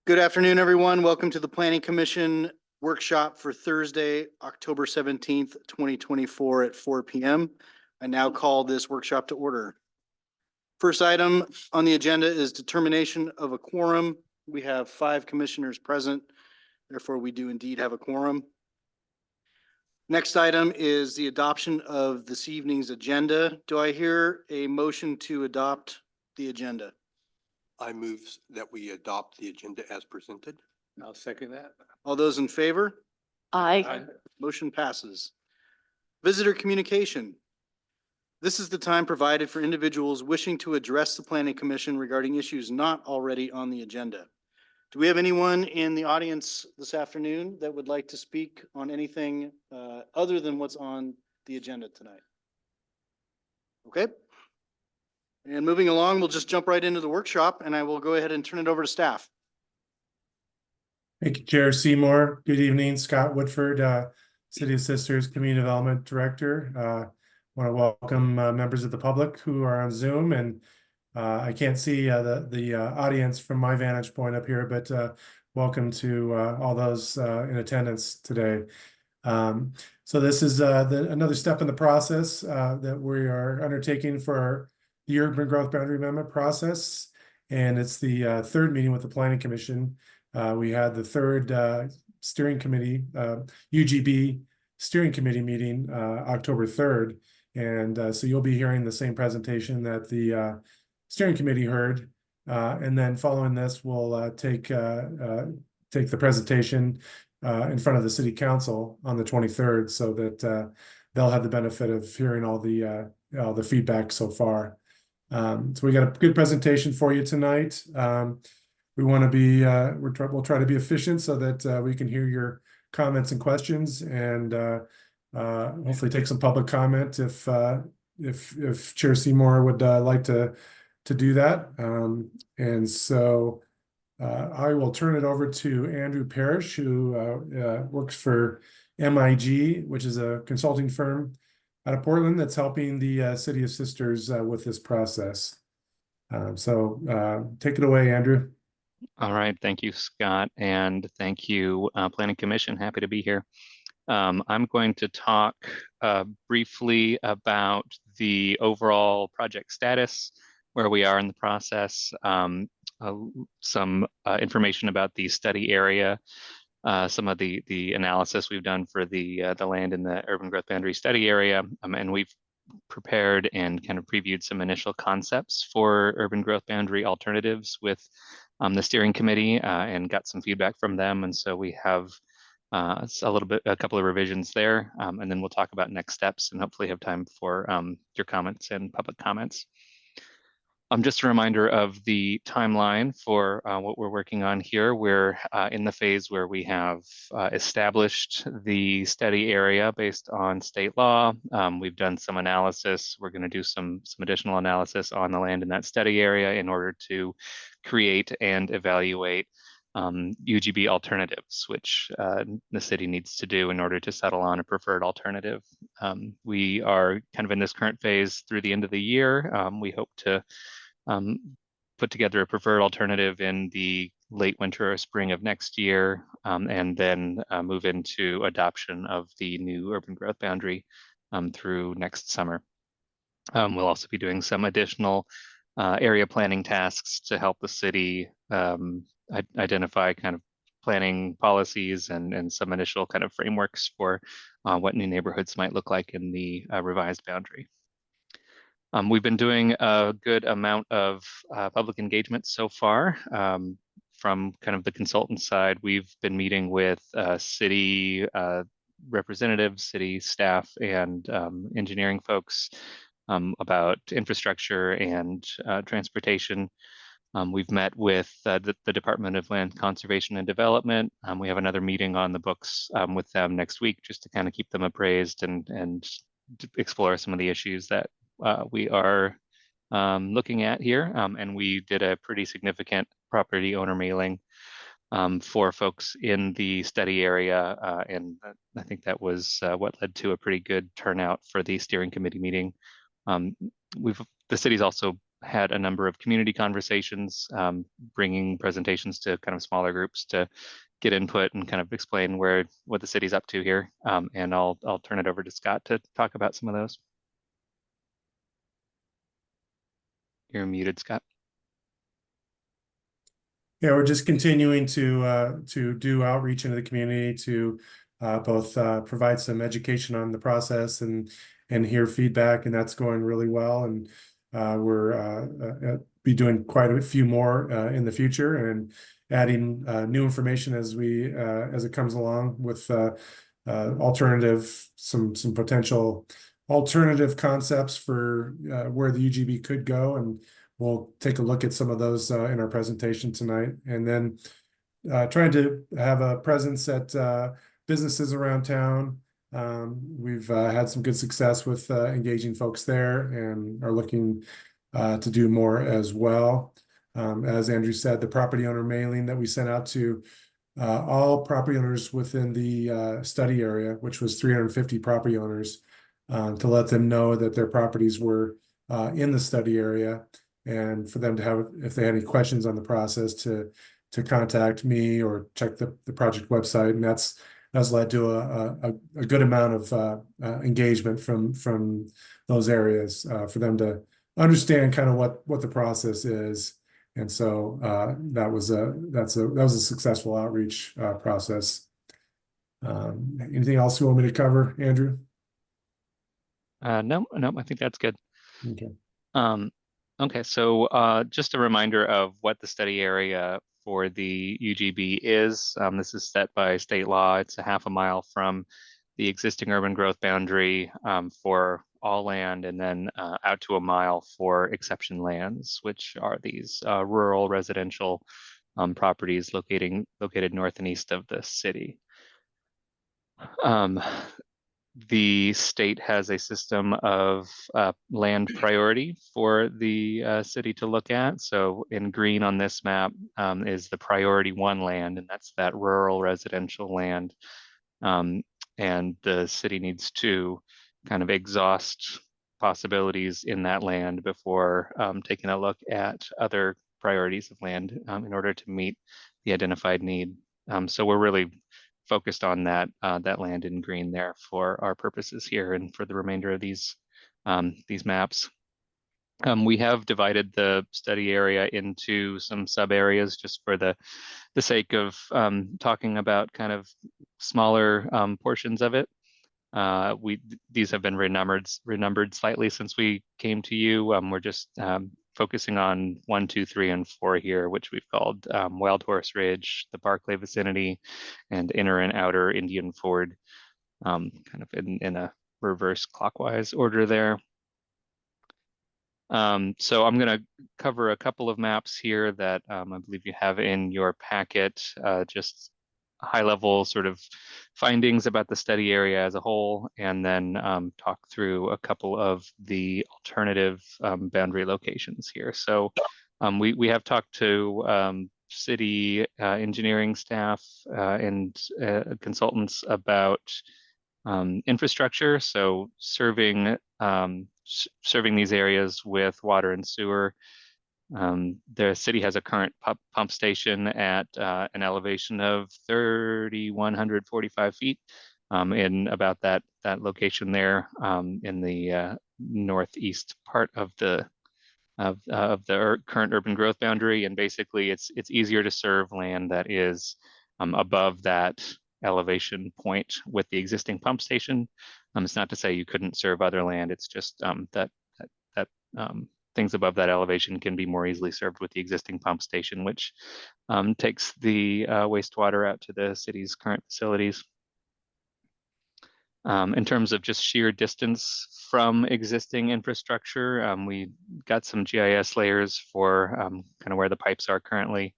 Good afternoon, everyone. Welcome to the Planning Commission workshop for Thursday, October 17th, 2024 at 4 p.m. I now call this workshop to order. First item on the agenda is determination of a quorum. We have 5 commissioners present. Therefore, we do indeed have a quorum. Next item is the adoption of this evening's agenda. Do I hear a motion to adopt the agenda? I move that we adopt the agenda as presented. I'll second that. All those in favor? Aye. Motion passes. Visitor communication. This is the time provided for individuals wishing to address the Planning Commission regarding issues not already on the agenda. Do we have anyone in the audience this afternoon that would like to speak on anything other than what's on the agenda tonight? Okay. And moving along, we'll just jump right into the workshop, and I will go ahead and turn it over to staff. Thank you, Chair Seymour. Good evening, Scott Woodford, City of Sisters Community Development Director. Want to welcome members of the public who are on Zoom, and I can't see the audience from my vantage point up here, but welcome to all those in attendance today. So this is another step in the process that we are undertaking for the Urban Growth Boundary Amendment process, and it's the third meeting with the Planning Commission. We had the third steering committee, UGB steering committee meeting October 3rd, and so you'll be hearing the same presentation that the steering committee heard, and then following this, we'll take the presentation in front of the City Council on the 23rd, so that they'll have the benefit of hearing all the feedback so far. So we got a good presentation for you tonight. We want to be we'll try to be efficient so that we can hear your comments and questions, and hopefully take some public comment if Chair Seymour would like to do that. And so I will turn it over to Andrew Parrish, who works for MIG, which is a consulting firm out of Portland that's helping the City of Sisters with this process. So take it away, Andrew. All right, thank you, Scott, and thank you, Planning Commission. Happy to be here. I'm going to talk briefly about the overall project status, where we are in the process, some information about the study area, some of the analysis we've done for the land in the urban growth boundary study area, and we've prepared and kind of previewed some initial concepts for urban growth boundary alternatives with the steering committee, and got some feedback from them. And so we have a couple of revisions there, and then we'll talk about next steps and hopefully have time for your comments and public comments. Just a reminder of the timeline for what we're working on here. We're in the phase where we have established the study area based on state law. We've done some analysis. We're going to do some additional analysis on the land in that study area in order to create and evaluate UGB alternatives, which the city needs to do in order to settle on a preferred alternative. We are kind of in this current phase through the end of the year. We hope to put together a preferred alternative in the late winter or spring of next year, and then move into adoption of the new urban growth boundary through next summer. We'll also be doing some additional area planning tasks to help the city identify kind of planning policies and some initial kind of frameworks for what new neighborhoods might look like in the revised boundary. We've been doing a good amount of public engagement so far. From kind of the consultant side, we've been meeting with city representatives, city staff, and engineering folks about infrastructure and transportation. We've met with the Department of Land Conservation and Development. We have another meeting on the books with them next week, just to kind of keep them appraised and explore some of the issues that we are looking at here. And we did a pretty significant property owner mailing for folks in the study area. And I think that was what led to a pretty good turnout for the steering committee meeting. The city's also had a number of community conversations, bringing presentations to kind of smaller groups to get input and kind of explain what the city's up to here. And I'll turn it over to Scott to talk about some of those. You're muted, Scott. Yeah, we're just continuing to do outreach into the community to both provide some education on the process and hear feedback, and that's going really well. And we're be doing quite a few more in the future and adding new information as it comes along with some potential alternative concepts for where the UGB could go, and we'll take a look at some of those in our presentation tonight. And then trying to have a presence at businesses around town. We've had some good success with engaging folks there and are looking to do more as well. As Andrew said, the property owner mailing that we sent out to all property owners within the study area, which was 350 property owners, to let them know that their properties were in the study area, and for them to have, if they had any questions on the process, to contact me or check the project website. And that's led to a good amount of engagement from those areas for them to understand kind of what the process is. And so that was a successful outreach process. Anything else you want me to cover, Andrew? No, I think that's good. Okay. Okay, so just a reminder of what the study area for the UGB is. This is set by state law. It's a half a mile from the existing urban growth boundary for all land, and then out to a mile for exception lands, which are these rural residential properties located north and east of the city. The state has a system of land priority for the city to look at. So in green on this map is the priority 1 land, and that's that rural residential land. And the city needs to kind of exhaust possibilities in that land before taking a look at other priorities of land in order to meet the identified need. So we're really focused on that land in green there for our purposes here and for the remainder of these maps. We have divided the study area into some sub areas just for the sake of talking about kind of smaller portions of it. These have been renumbered slightly since we came to you. We're just focusing on 1, 2, 3, and 4 here, which we've called Wild Horse Ridge, the Barclay vicinity, and inner and outer Indian Ford, kind of in a reverse clockwise order there. So I'm going to cover a couple of maps here that I believe you have in your packet, just high-level sort of findings about the study area as a whole, and then talk through a couple of the alternative boundary locations here. So we have talked to city engineering staff and consultants about infrastructure, so serving these areas with water and sewer. The city has a current pump station at an elevation of 3,145 feet in about that location there in the northeast part of the current urban growth boundary. And basically, it's easier to serve land that is above that elevation point with the existing pump station. It's not to say you couldn't serve other land. It's just that things above that elevation can be more easily served with the existing pump station, which takes the wastewater out to the city's current facilities. In terms of just sheer distance from existing infrastructure, we got some GIS layers for kind of where the pipes are currently.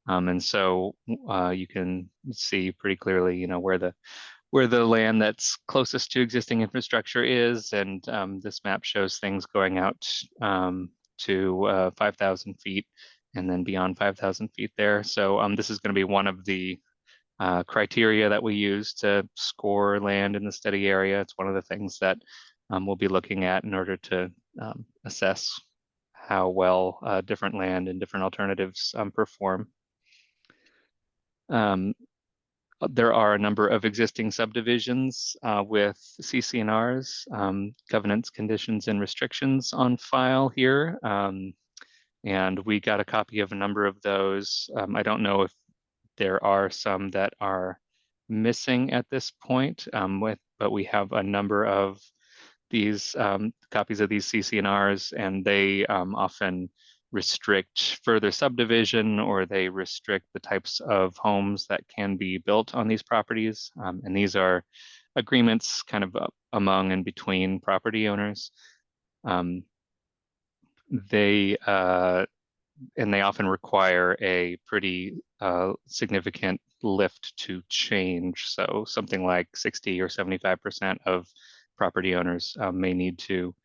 And so you can see pretty clearly, you know, where the land that's closest to existing infrastructure is. And this map shows things going out to 5,000 feet and then beyond 5,000 feet there. So this is going to be one of the criteria that we use to score land in the study area. It's one of the things that we'll be looking at in order to assess how well different land and different alternatives perform. There are a number of existing subdivisions with CC&Rs, covenants, conditions, and restrictions on file here. And we got a copy of a number of those. I don't know if there are some that are missing at this point, but we have a number of these copies of these CC&Rs, and they often restrict further subdivision, or they restrict the types of homes that can be built on these properties. And these are agreements kind of among and between property owners. They often require a pretty significant lift to change. So something like 60 or 75% of property owners may need to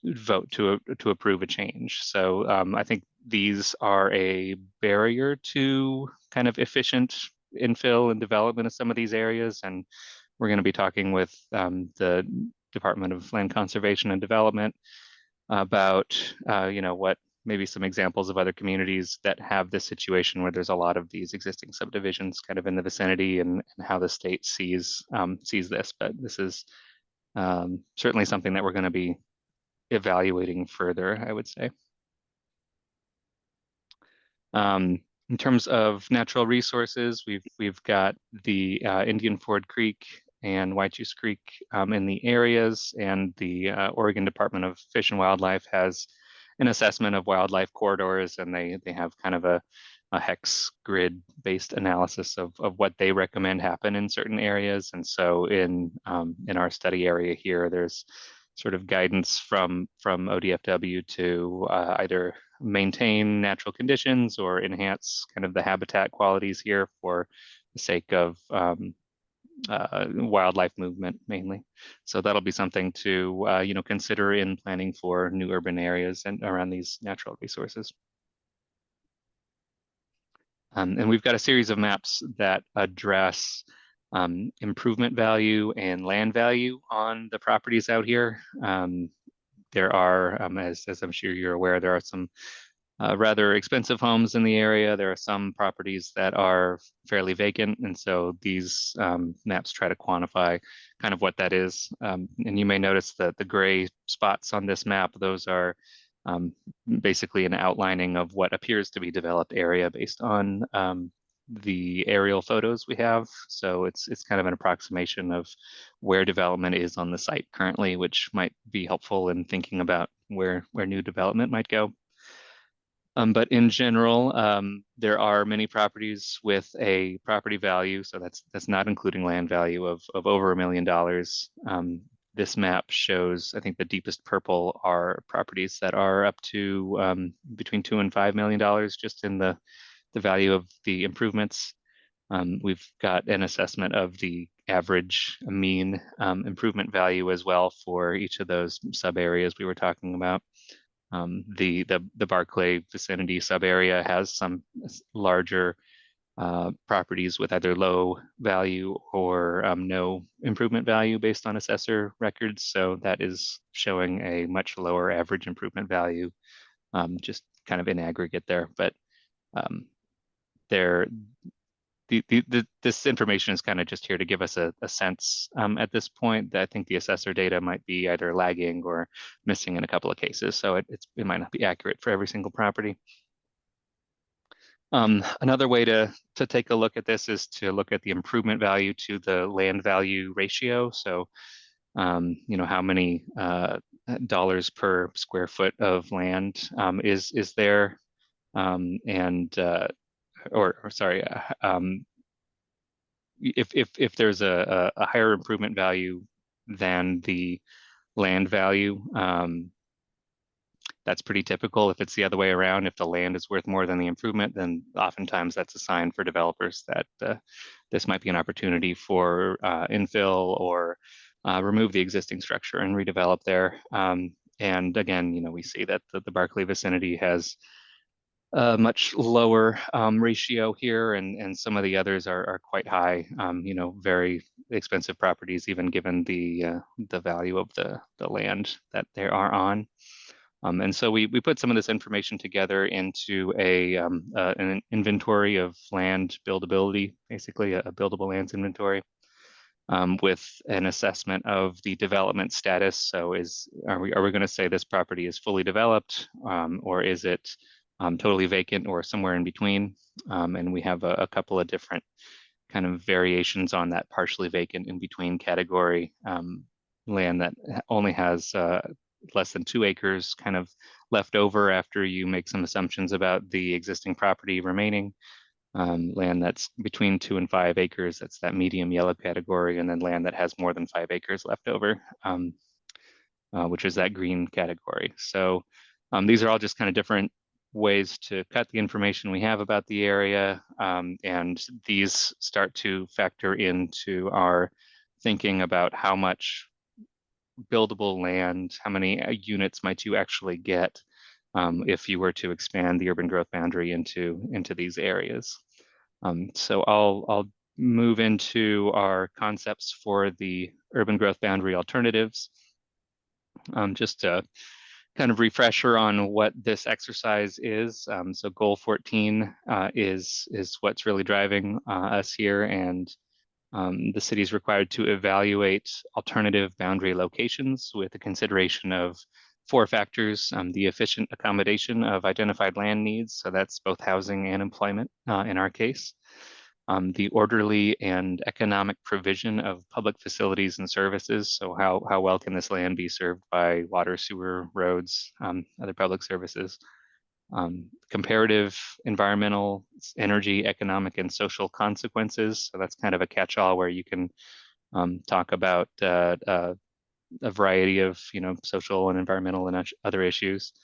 vote to approve a change. So I think these are a barrier to kind of efficient infill and development of some of these areas. And we're going to be talking with the Department of Land Conservation and Development about what maybe some examples of other communities that have this situation where there's a lot of these existing subdivisions kind of in the vicinity, and how the state sees this. But this is certainly something that we're going to be evaluating further, I would say. In terms of natural resources, we've got the Indian Ford Creek and Waichus Creek in the areas, and the Oregon Department of Fish and Wildlife has an assessment of wildlife corridors, and they have kind of a hex grid based analysis of what they recommend happen in certain areas. And so in our study area here, there's sort of guidance from ODFW to either maintain natural conditions or enhance kind of the habitat qualities here for the sake of wildlife movement mainly. So that'll be something to consider in planning for new urban areas and around these natural resources. And we've got a series of maps that address improvement value and land value on the properties out here. There are, as I'm sure you're aware, there are some rather expensive homes in the area. There are some properties that are fairly vacant, and so these maps try to quantify kind of what that is. And you may notice that the gray spots on this map, those are basically an outlining of what appears to be developed area based on the aerial photos we have. So it's kind of an approximation of where development is on the site currently, which might be helpful in thinking about where new development might go. But in general, there are many properties with a property value, so that's not including land value of over $1 million. This map shows, I think the deepest purple are properties that are up to between $2 and $5 million just in the value of the improvements. We've got an assessment of the average mean improvement value as well for each of those sub areas we were talking about. The Barclay vicinity sub area has some larger properties with either low value or no improvement value based on assessor records. So that is showing a much lower average improvement value, just kind of in aggregate there. But this information is kind of just here to give us a sense at this point. That I think the assessor data might be either lagging or missing in a couple of cases. So it might not be accurate for every single property. Another way to take a look at this is to look at the improvement value to the land value ratio. So, how many dollars per square foot of land is there, if there's a higher improvement value than the land value, that's pretty typical. If it's the other way around, if the land is worth more than the improvement, then oftentimes that's a sign for developers that this might be an opportunity for infill or remove the existing structure and redevelop there. And again, we see that the Barclay vicinity has a much lower ratio here, and some of the others are quite high, very expensive properties, even given the value of the land that they are on. And so we put some of this information together into an inventory of land buildability, basically a buildable lands inventory, with an assessment of the development status. So are we going to say this property is fully developed, or is it totally vacant, or somewhere in between? And we have a couple of different kind of variations on that partially vacant in between category, land that only has less than 2 acres kind of left over after you make some assumptions about the existing property remaining. Land that's between 2 and 5 acres, that's that medium yellow category, and then land that has more than 5 acres left over, which is that green category. So these are all just kind of different ways to cut the information we have about the area, and these start to factor into our thinking about how much buildable land, how many units might you actually get if you were to expand the urban growth boundary into these areas. So I'll move into our concepts for the urban growth boundary alternatives. Just a kind of refresher on what this exercise is. So goal 14 is what's really driving us here, and the city is required to evaluate alternative boundary locations with the consideration of 4 factors: the efficient accommodation of identified land needs, so that's both housing and employment in our case; the orderly and economic provision of public facilities and services, so how well can this land be served by water, sewer, roads, other public services; comparative environmental, energy, economic, and social consequences. So that's kind of a catch-all where you can talk about a variety of social and environmental and other issues.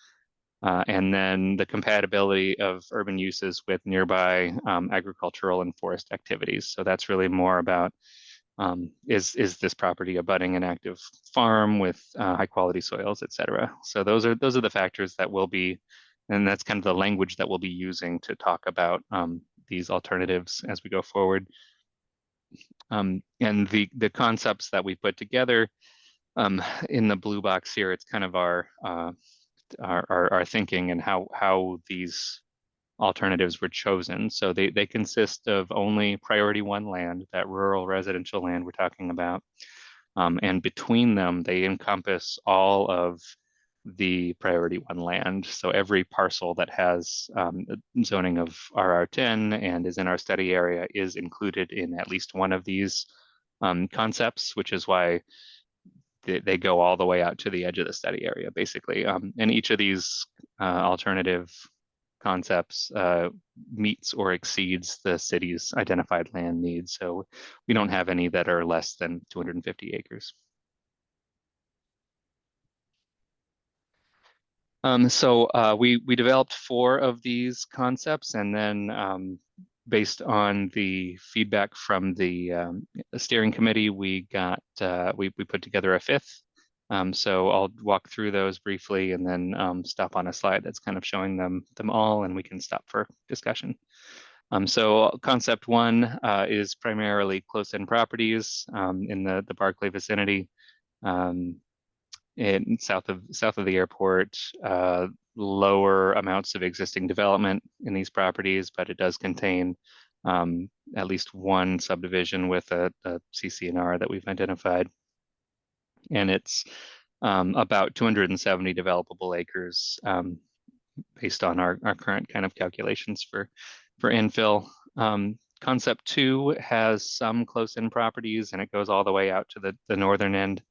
And then the compatibility of urban uses with nearby agricultural and forest activities. So that's really more about is this property abutting an active farm with high quality soils, et cetera. So those are the factors that will be, and that's kind of the language that we'll be using to talk about these alternatives as we go forward. And the concepts that we put together in the blue box here, it's kind of our thinking and how these alternatives were chosen. So they consist of only priority 1 land, that rural residential land we're talking about. And between them, they encompass all of the priority 1 land. So every parcel that has zoning of RR10 and is in our study area is included in at least one of these concepts, which is why they go all the way out to the edge of the study area, basically. And each of these alternative concepts meets or exceeds the city's identified land needs. So we don't have any that are less than 250 acres. So we developed 4 of these concepts, and then based on the feedback from the steering committee, we put together a 5th. So I'll walk through those briefly and then stop on a slide that's kind of showing them all, and we can stop for discussion. So concept 1 is primarily close-in properties in the Barclay vicinity. In south of the airport, lower amounts of existing development in these properties, but it does contain at least 1 subdivision with a CC&R that we've identified. And it's about 270 developable acres based on our current kind of calculations for infill. Concept 2 has some close-in properties, and it goes all the way out to the northern end,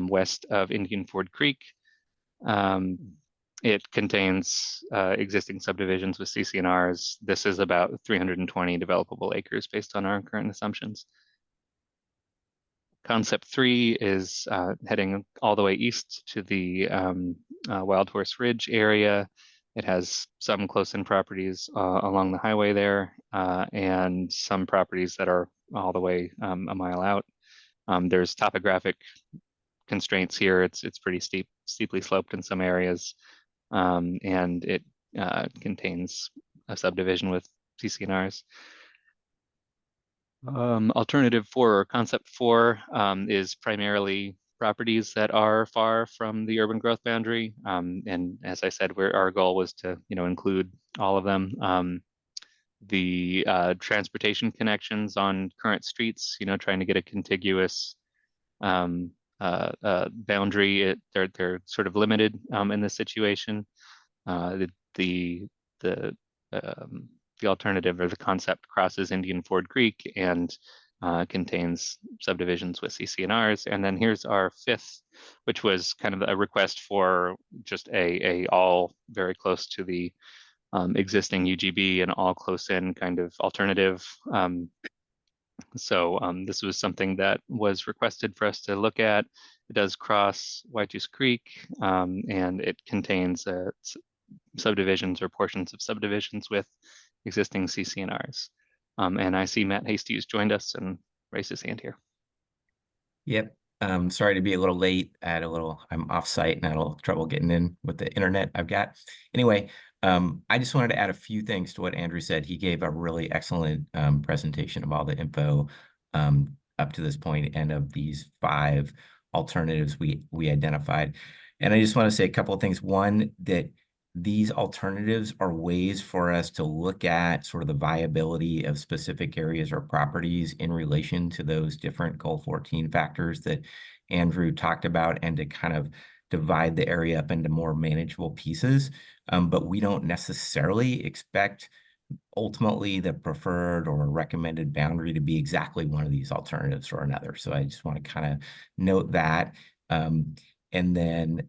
west of Indian Ford Creek. It contains existing subdivisions with CC&Rs. This is about 320 developable acres based on our current assumptions. Concept 3 is heading all the way east to the Wild Horse Ridge area. It has some close-in properties along the highway there, and some properties that are all the way a mile out. There's topographic constraints here. It's pretty steeply sloped in some areas, and it contains a subdivision with CC&Rs. Alternative 4 or concept 4 is primarily properties that are far from the urban growth boundary. And as I said, our goal was to, include all of them. The transportation connections on current streets, trying to get a contiguous boundary. They're sort of limited in this situation. The alternative or the concept crosses Indian Ford Creek and contains subdivisions with CC&Rs. And then here's our fifth, which was kind of a request for just a all very close to the existing UGB and all close in kind of alternative. So this was something that was requested for us to look at. It does cross Waitus Creek, and it contains subdivisions or portions of subdivisions with existing CC&Rs. And I see Matt Hasties joined us and raised his hand here. Yep. Sorry to be a little late. I'm off site and I had a little trouble getting in with the internet I've got. Anyway, I just wanted to add a few things to what Andrew said. He gave a really excellent presentation of all the info up to this point and of these 5 alternatives we identified. And I just want to say a couple of things. One, that these alternatives are ways for us to look at sort of the viability of specific areas or properties in relation to those different Goal 14 factors that Andrew talked about, and to kind of divide the area up into more manageable pieces. But we don't necessarily expect ultimately the preferred or recommended boundary to be exactly one of these alternatives or another. So I just want to kind of note that. And then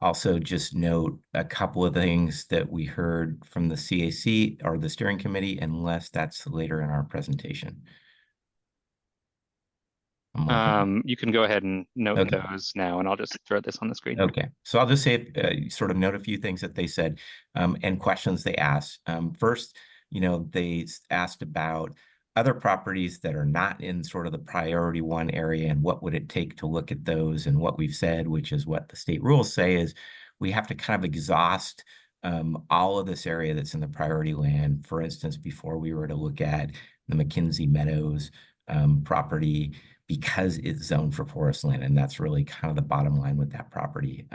also just note a couple of things that we heard from the CAC or the steering committee, unless that's later in our presentation. You can go ahead and note Okay. those now, and I'll just throw this on the screen. Okay, so I'll just say, sort of note a few things that they said and questions they asked. First, they asked about other properties that are not in sort of the priority 1 area, and what would it take to look at those. And what we've said, which is what the state rules say, is we have to kind of exhaust all of this area that's in the priority land. For instance, before we were to look at the McKinsey Meadows property, because it's zoned for forest land, and that's really kind of the bottom line with that property.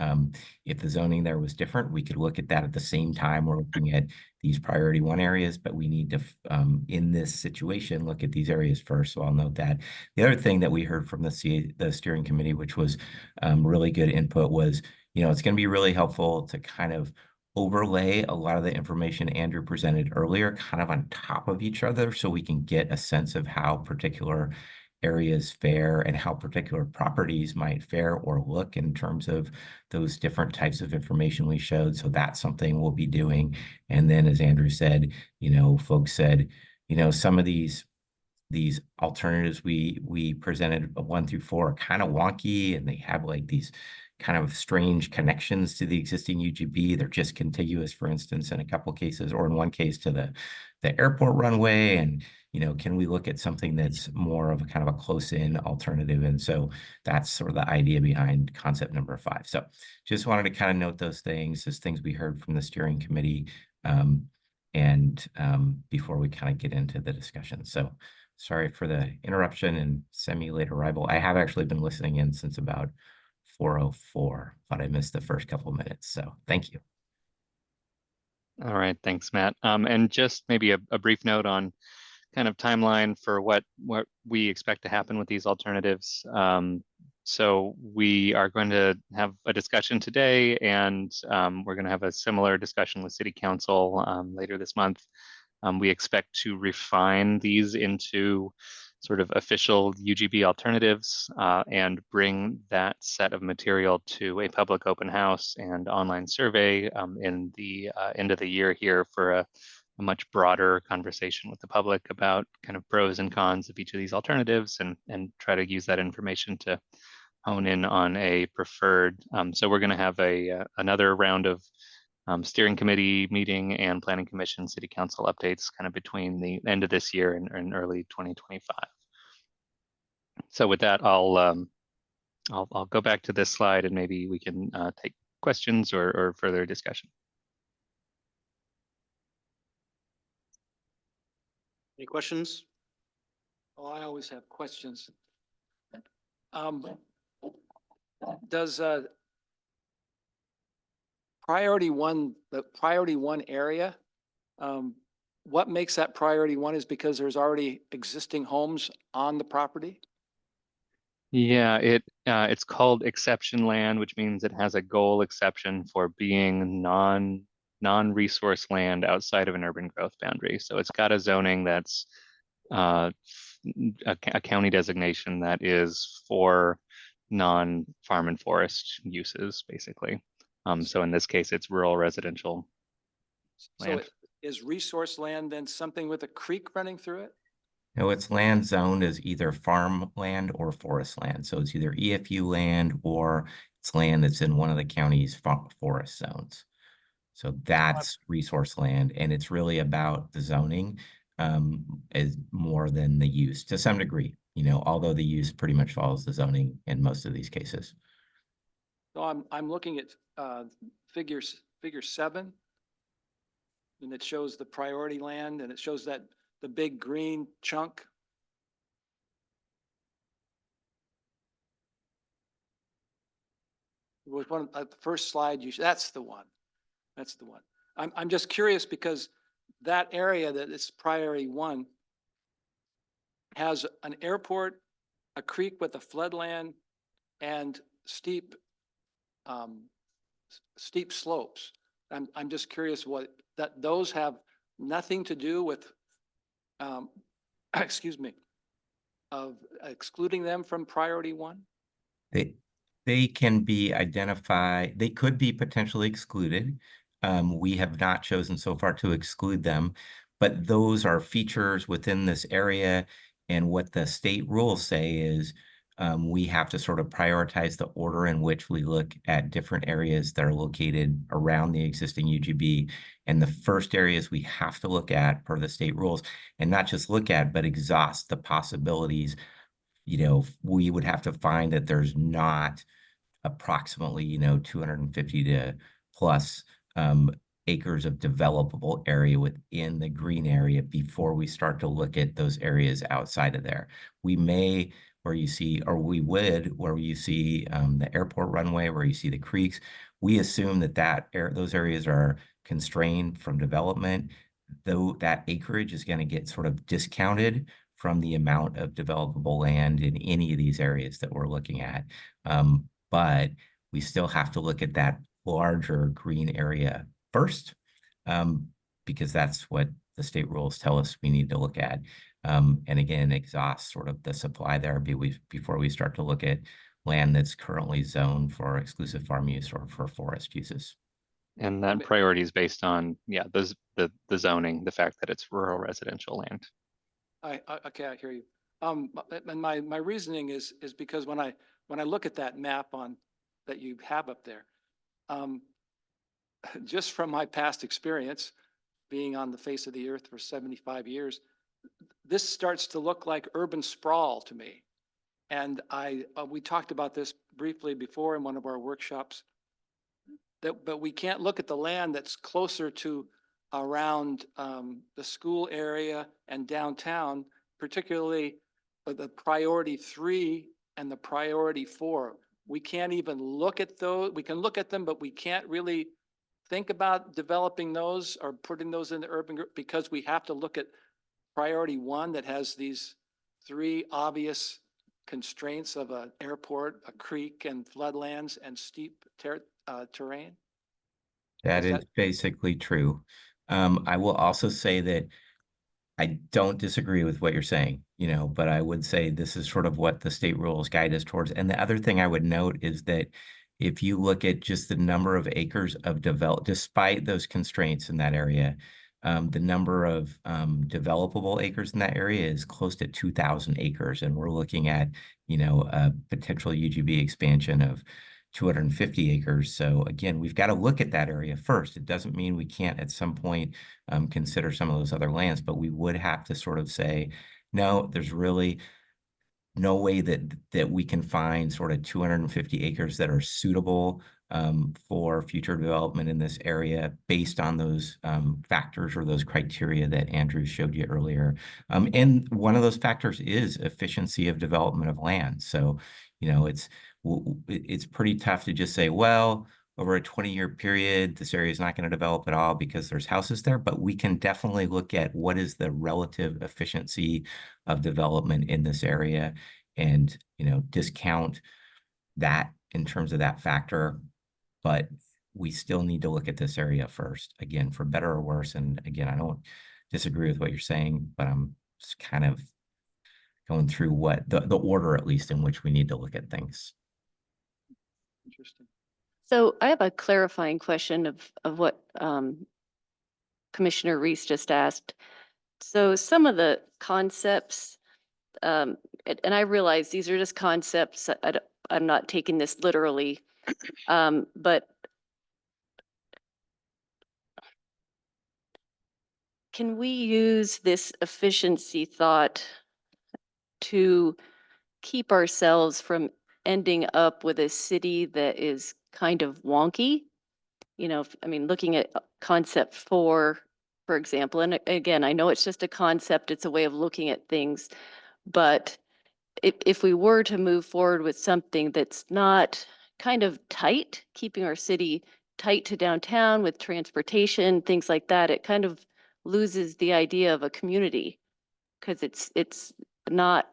If the zoning there was different, we could look at that at the same time we're looking at these priority 1 areas, but we need to, in this situation, look at these areas first. So I'll note that. The other thing that we heard from the steering committee, which was really good input, was, it's going to be really helpful to kind of overlay a lot of the information Andrew presented earlier kind of on top of each other, so we can get a sense of how particular areas fare and how particular properties might fare or look in terms of those different types of information we showed. So that's something we'll be doing. And then, as Andrew said, folks said, some of these alternatives we presented 1 through 4 are kind of wonky, and they have like these kind of strange connections to the existing UGB. They're just contiguous, for instance, in a couple cases, or in one case to the airport runway. And can we look at something that's more of a kind of a close-in alternative? And so that's sort of the idea behind concept number 5. So just wanted to kind of note those things as things we heard from the steering committee, and before we kind of get into the discussion. So sorry for the interruption and semi-late arrival. I have actually been listening in since about 4:04, but I missed the first couple of minutes. So thank you. All right, thanks, Matt. And just maybe a brief note on kind of timeline for what we expect to happen with these alternatives. So we are going to have a discussion today, and we're going to have a similar discussion with City Council later this month. We expect to refine these into sort of official UGB alternatives and bring that set of material to a public open house and online survey in the end of the year here for a much broader conversation with the public about kind of pros and cons of each of these alternatives, and try to use that information to hone in on a preferred. So we're going to have another round of steering committee meeting and planning commission city council updates kind of between the end of this year and early 2025. So with that, I'll go back to this slide, and maybe we can take questions or further discussion. Any questions? Oh, I always have questions. Does priority one, the priority one area, what makes that priority one is because there's already existing homes on the property? Yeah, it's called exception land, which means it has a goal exception for being non-resource land outside of an urban growth boundary. So it's got a zoning that's a county designation that is for non-farm and forest uses, basically. So in this case, it's rural residential So land. is resource land then something with a creek running through it? No, it's land zoned as either farmland or forest land. So it's either EFU land or it's land that's in one of the county's forest zones. So that's resource land, and it's really about the zoning is more than the use to some degree, although the use pretty much follows the zoning in most of these cases. So I'm looking at figure 7. And it shows the priority land and it shows that the big green chunk. Was one the first slide that's the one. That's the one. I'm just curious because that area that is priority 1 has an airport, a creek with a floodland, and steep slopes. I'm just curious that those have nothing to do with, excuse me, of excluding them from priority 1? They can be identified, they could be potentially excluded. We have not chosen so far to exclude them, but those are features within this area. And what the state rules say is we have to sort of prioritize the order in which we look at different areas that are located around the existing UGB. And the first areas we have to look at per the state rules, and not just look at, but exhaust the possibilities. We would have to find that there's not approximately, 250 to plus acres of developable area within the green area before we start to look at those areas outside of there. We may, where you see, or we would, where you see the airport runway, where you see the creeks, we assume that those areas are constrained from development, though that acreage is going to get sort of discounted from the amount of developable land in any of these areas that we're looking at. But we still have to look at that larger green area first, because that's what the state rules tell us we need to look at. And again, exhaust sort of the supply there before we start to look at land that's currently zoned for exclusive farm use or for forest uses. And that priority is based on, the zoning, the fact that it's rural residential land. Okay, I hear you. And my reasoning is because when I look at that map that you have up there, just from my past experience, being on the face of the earth for 75 years, this starts to look like urban sprawl to me. And we talked about this briefly before in one of our workshops, but we can't look at the land that's closer to around the school area and downtown, particularly the priority 3 and the priority 4. We can't even look at those. We can look at them, but we can't really think about developing those or putting those in the urban group because we have to look at priority 1 that has these 3 obvious constraints of an airport, a creek, and floodlands and steep terrain. That is basically true. I will also say that I don't disagree with what you're saying, but I would say this is sort of what the state rules guide us towards. And the other thing I would note is that if you look at just the number of acres of despite those constraints in that area, the number of developable acres in that area is close to 2,000 acres. And we're looking at, a potential UGB expansion of 250 acres. So again, we've got to look at that area first. It doesn't mean we can't at some point consider some of those other lands, but we would have to sort of say, no, there's really no way that we can find sort of 250 acres that are suitable for future development in this area based on those factors or those criteria that Andrew showed you earlier. And one of those factors is efficiency of development of land. So, it's pretty tough to just say, well, over a 20-year period, this area is not going to develop at all because there's houses there, but we can definitely look at what is the relative efficiency of development in this area and, discount that in terms of that factor. But we still need to look at this area first, again, for better or worse. And again, I don't disagree with what you're saying, but I'm just kind of going through what the order, at least, in which we need to look at things. Interesting. So I have a clarifying question of what Commissioner Reese just asked. So some of the concepts, and I realize these are just concepts, I'm not taking this literally, but can we use this efficiency thought to keep ourselves from ending up with a city that is kind of wonky? Looking at concept 4, for example, and again, I know it's just a concept, it's a way of looking at things, but if we were to move forward with something that's not kind of tight, keeping our city tight to downtown with transportation, things like that, it kind of loses the idea of a community because it's not,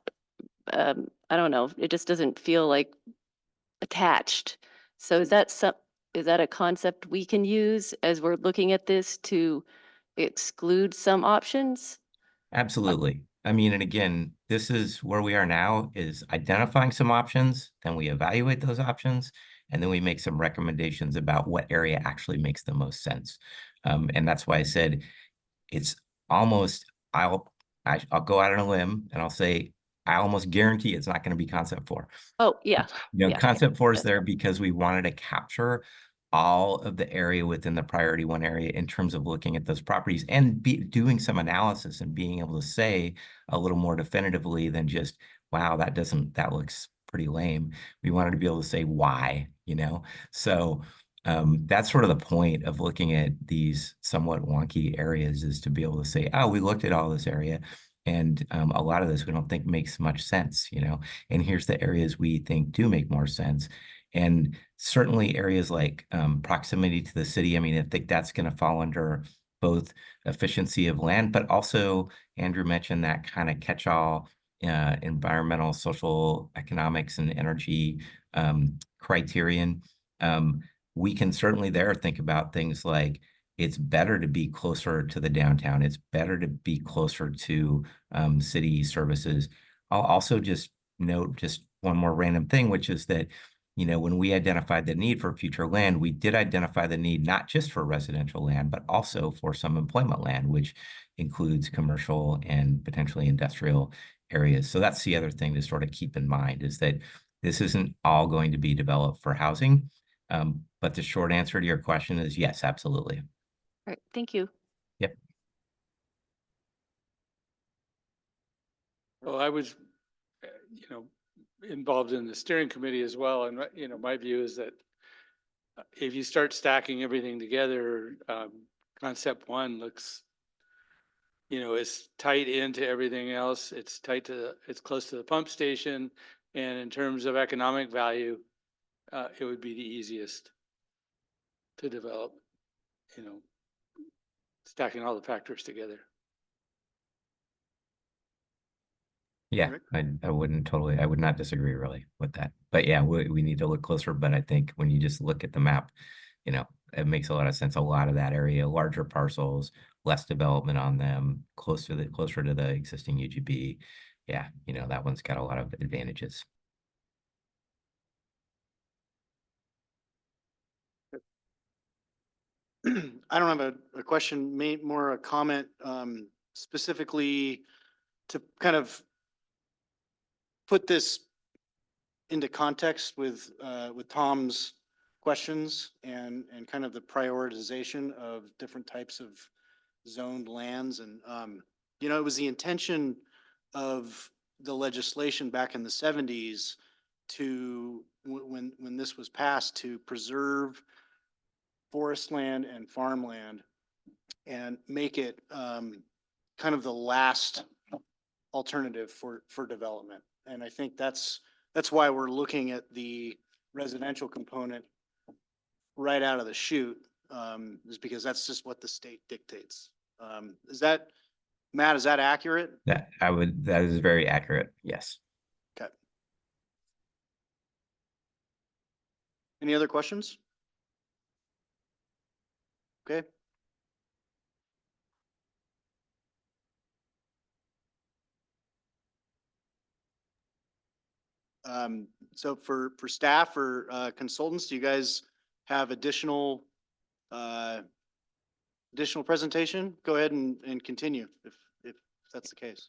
I don't know, it just doesn't feel like attached. So is that a concept we can use as we're looking at this to exclude some options? Absolutely. I mean, and again, this is where we are now, is identifying some options, then we evaluate those options, and then we make some recommendations about what area actually makes the most sense. And that's why I said it's almost, I'll go out on a limb and I'll say, I almost guarantee it's not going to be concept 4. Oh, yeah. Yeah. Concept 4 is Yeah. there because we wanted to capture all of the area within the priority 1 area in terms of looking at those properties and doing some analysis and being able to say a little more definitively than just, wow, that looks pretty lame. We wanted to be able to say why, So that's sort of the point of looking at these somewhat wonky areas, is to be able to say, oh, we looked at all this area. And a lot of this we don't think makes much sense, and here's the areas we think do make more sense. And certainly areas like proximity to the city, I think that's going to fall under both efficiency of land, but also Andrew mentioned that kind of catch-all environmental, social, economics, and energy criterion. We can certainly there think about things like, it's better to be closer to the downtown. It's better to be closer to city services. I'll also just note just one more random thing, which is that, when we identified the need for future land, we did identify the need not just for residential land, but also for some employment land, which includes commercial and potentially industrial areas. So that's the other thing to sort of keep in mind, is that this isn't all going to be developed for housing. But the short answer to your question is yes, absolutely. All right, thank you. Yep. Well, I was, involved in the steering committee as well. And, my view is that if you start stacking everything together, concept 1 looks, it's tight into everything else. It's close to the pump station. And in terms of economic value, it would be the easiest to develop, stacking all the factors together. Yeah, I would not disagree really with that. But yeah, we need to look closer. But I think when you just look at the map, it makes a lot of sense. A lot of that area, larger parcels, less development on them, closer to the existing UGB. Yeah, that one's got a lot of advantages. I don't have a question, more a comment, specifically to kind of put this into context with Tom's questions and kind of the prioritization of different types of zoned lands. And, it was the intention of the legislation back in the 70s to, when this was passed, to preserve forest land and farmland and make it kind of the last alternative for development. And I think that's that's why we're looking at the residential component right out of the chute, is because that's just what the state dictates. Is that, Matt, is that accurate? That is very accurate. Yes. Okay. Any other questions? Okay. So for staff or consultants, do you guys have additional presentation? Go ahead and continue if that's the case.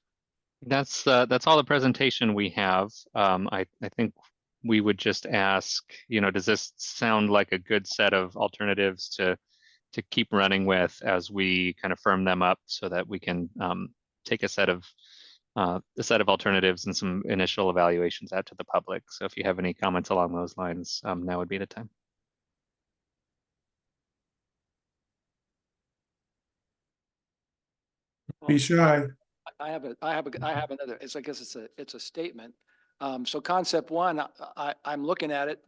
That's all the presentation we have. I think we would just ask, does this sound like a good set of alternatives to keep running with as we kind of firm them up so that we can take a set of alternatives and some initial evaluations out to the public. So if you have any comments along those lines, now would be the time. Be shy. I have another, I guess it's a statement. So concept one, I'm looking at it,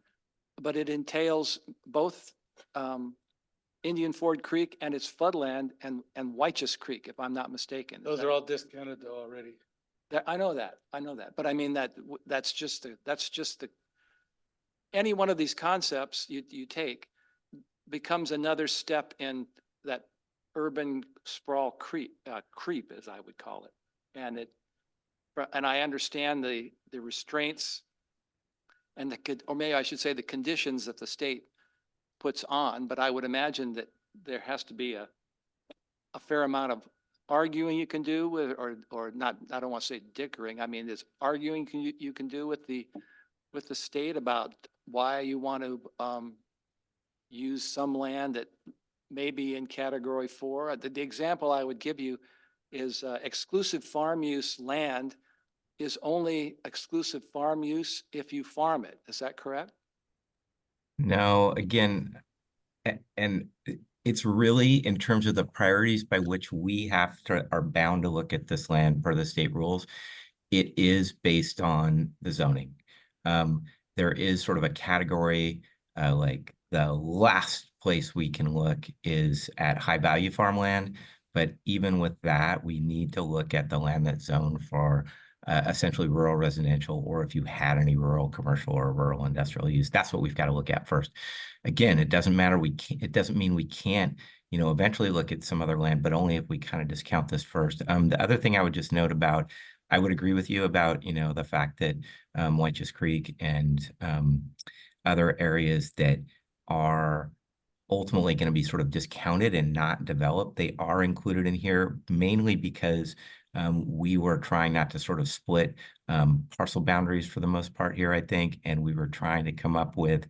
but it entails both, Indian Ford Creek and its floodland and Wychus Creek, if I'm not mistaken. Is Those that- are all discounted though already. I know that, but I mean that's just the, any one of these concepts you take becomes another step in that urban sprawl creep, as I would call it. And I understand the restraints and or maybe I should say the conditions that the state puts on, but I would imagine that there has to be a fair amount of arguing you can do with, or not, I don't want to say dickering. I mean, there's arguing you can do with the state about why you want to use some land that may be in category 4. The example I would give you is exclusive farm use land is only exclusive farm use if you farm it. Is that correct? No, again, and it's really in terms of the priorities by which we are bound to look at this land per the state rules. It is based on the zoning. There is sort of a category, like the last place we can look is at high value farmland. But even with that, we need to look at the land that's zoned for essentially rural residential, or if you had any rural commercial or rural industrial use. That's what we've got to look at first. Again, it doesn't matter. It doesn't mean we can't, eventually look at some other land, but only if we kind of discount this first. The other thing I would just note about, I would agree with you about, the fact that Wychus Creek and other areas that are ultimately going to be sort of discounted and not developed, they are included in here mainly because we were trying not to sort of split parcel boundaries for the most part here, I think, and we were trying to come up with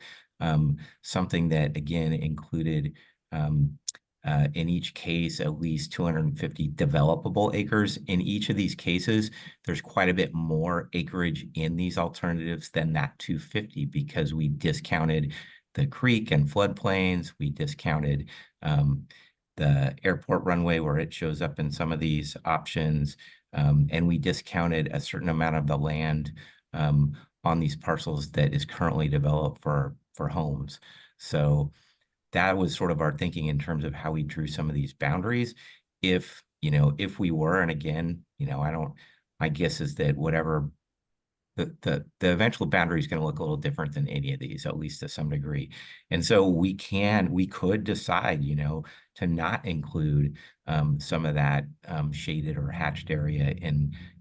something that, again, included in each case at least 250 developable acres. In each of these cases, there's quite a bit more acreage in these alternatives than that 250 because we discounted the creek and floodplains. We discounted the airport runway where it shows up in some of these options. And we discounted a certain amount of the land on these parcels that is currently developed for homes. So that was sort of our thinking in terms of how we drew some of these boundaries. If we were, and again, my guess is that whatever the eventual boundary is going to look a little different than any of these, at least to some degree. And so we could decide, to not include some of that shaded or hatched area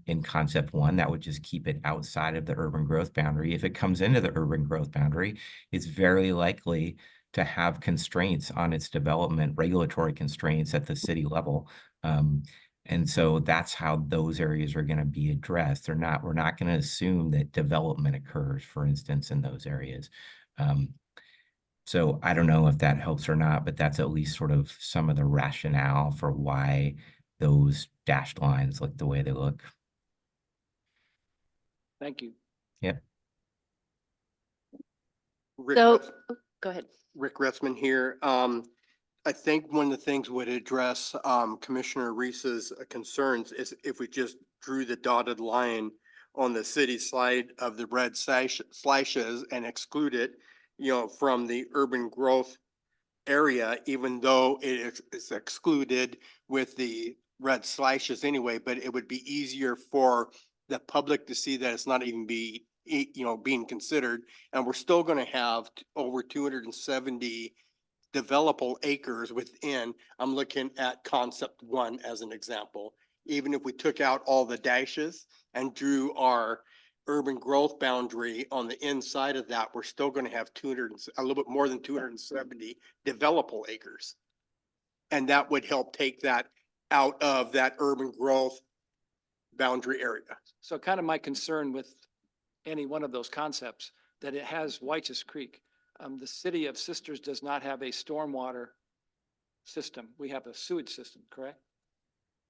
in concept 1. That would just keep it outside of the urban growth boundary. If it comes into the urban growth boundary, it's very likely to have constraints on its development, regulatory constraints at the city level. And so that's how those areas are going to be addressed. We're not going to assume that development occurs, for instance, in those areas. So I don't know if that helps or not, but that's at least sort of some of the rationale for why those dashed lines look the way they look. Thank you. Yep. Rick So, Reth- go ahead. Rick Rethman here. I think one of the things would address Commissioner Reese's concerns is if we just drew the dotted line on the city side of the red slashes and exclude it, from the urban growth area, even though is excluded with the red slashes anyway, but it would be easier for the public to see that it's not even being considered. And we're still gonna have over 270 developable acres within. I'm looking at concept one as an example. Even if we took out all the dashes and drew our urban growth boundary on the inside of that, we're still gonna have a little bit more than 270 developable acres. And that would help take that out of that urban growth boundary area. So kind of my concern with any one of those concepts, that it has White's Creek. The city of Sisters does not have a stormwater system. We have a sewage system, correct?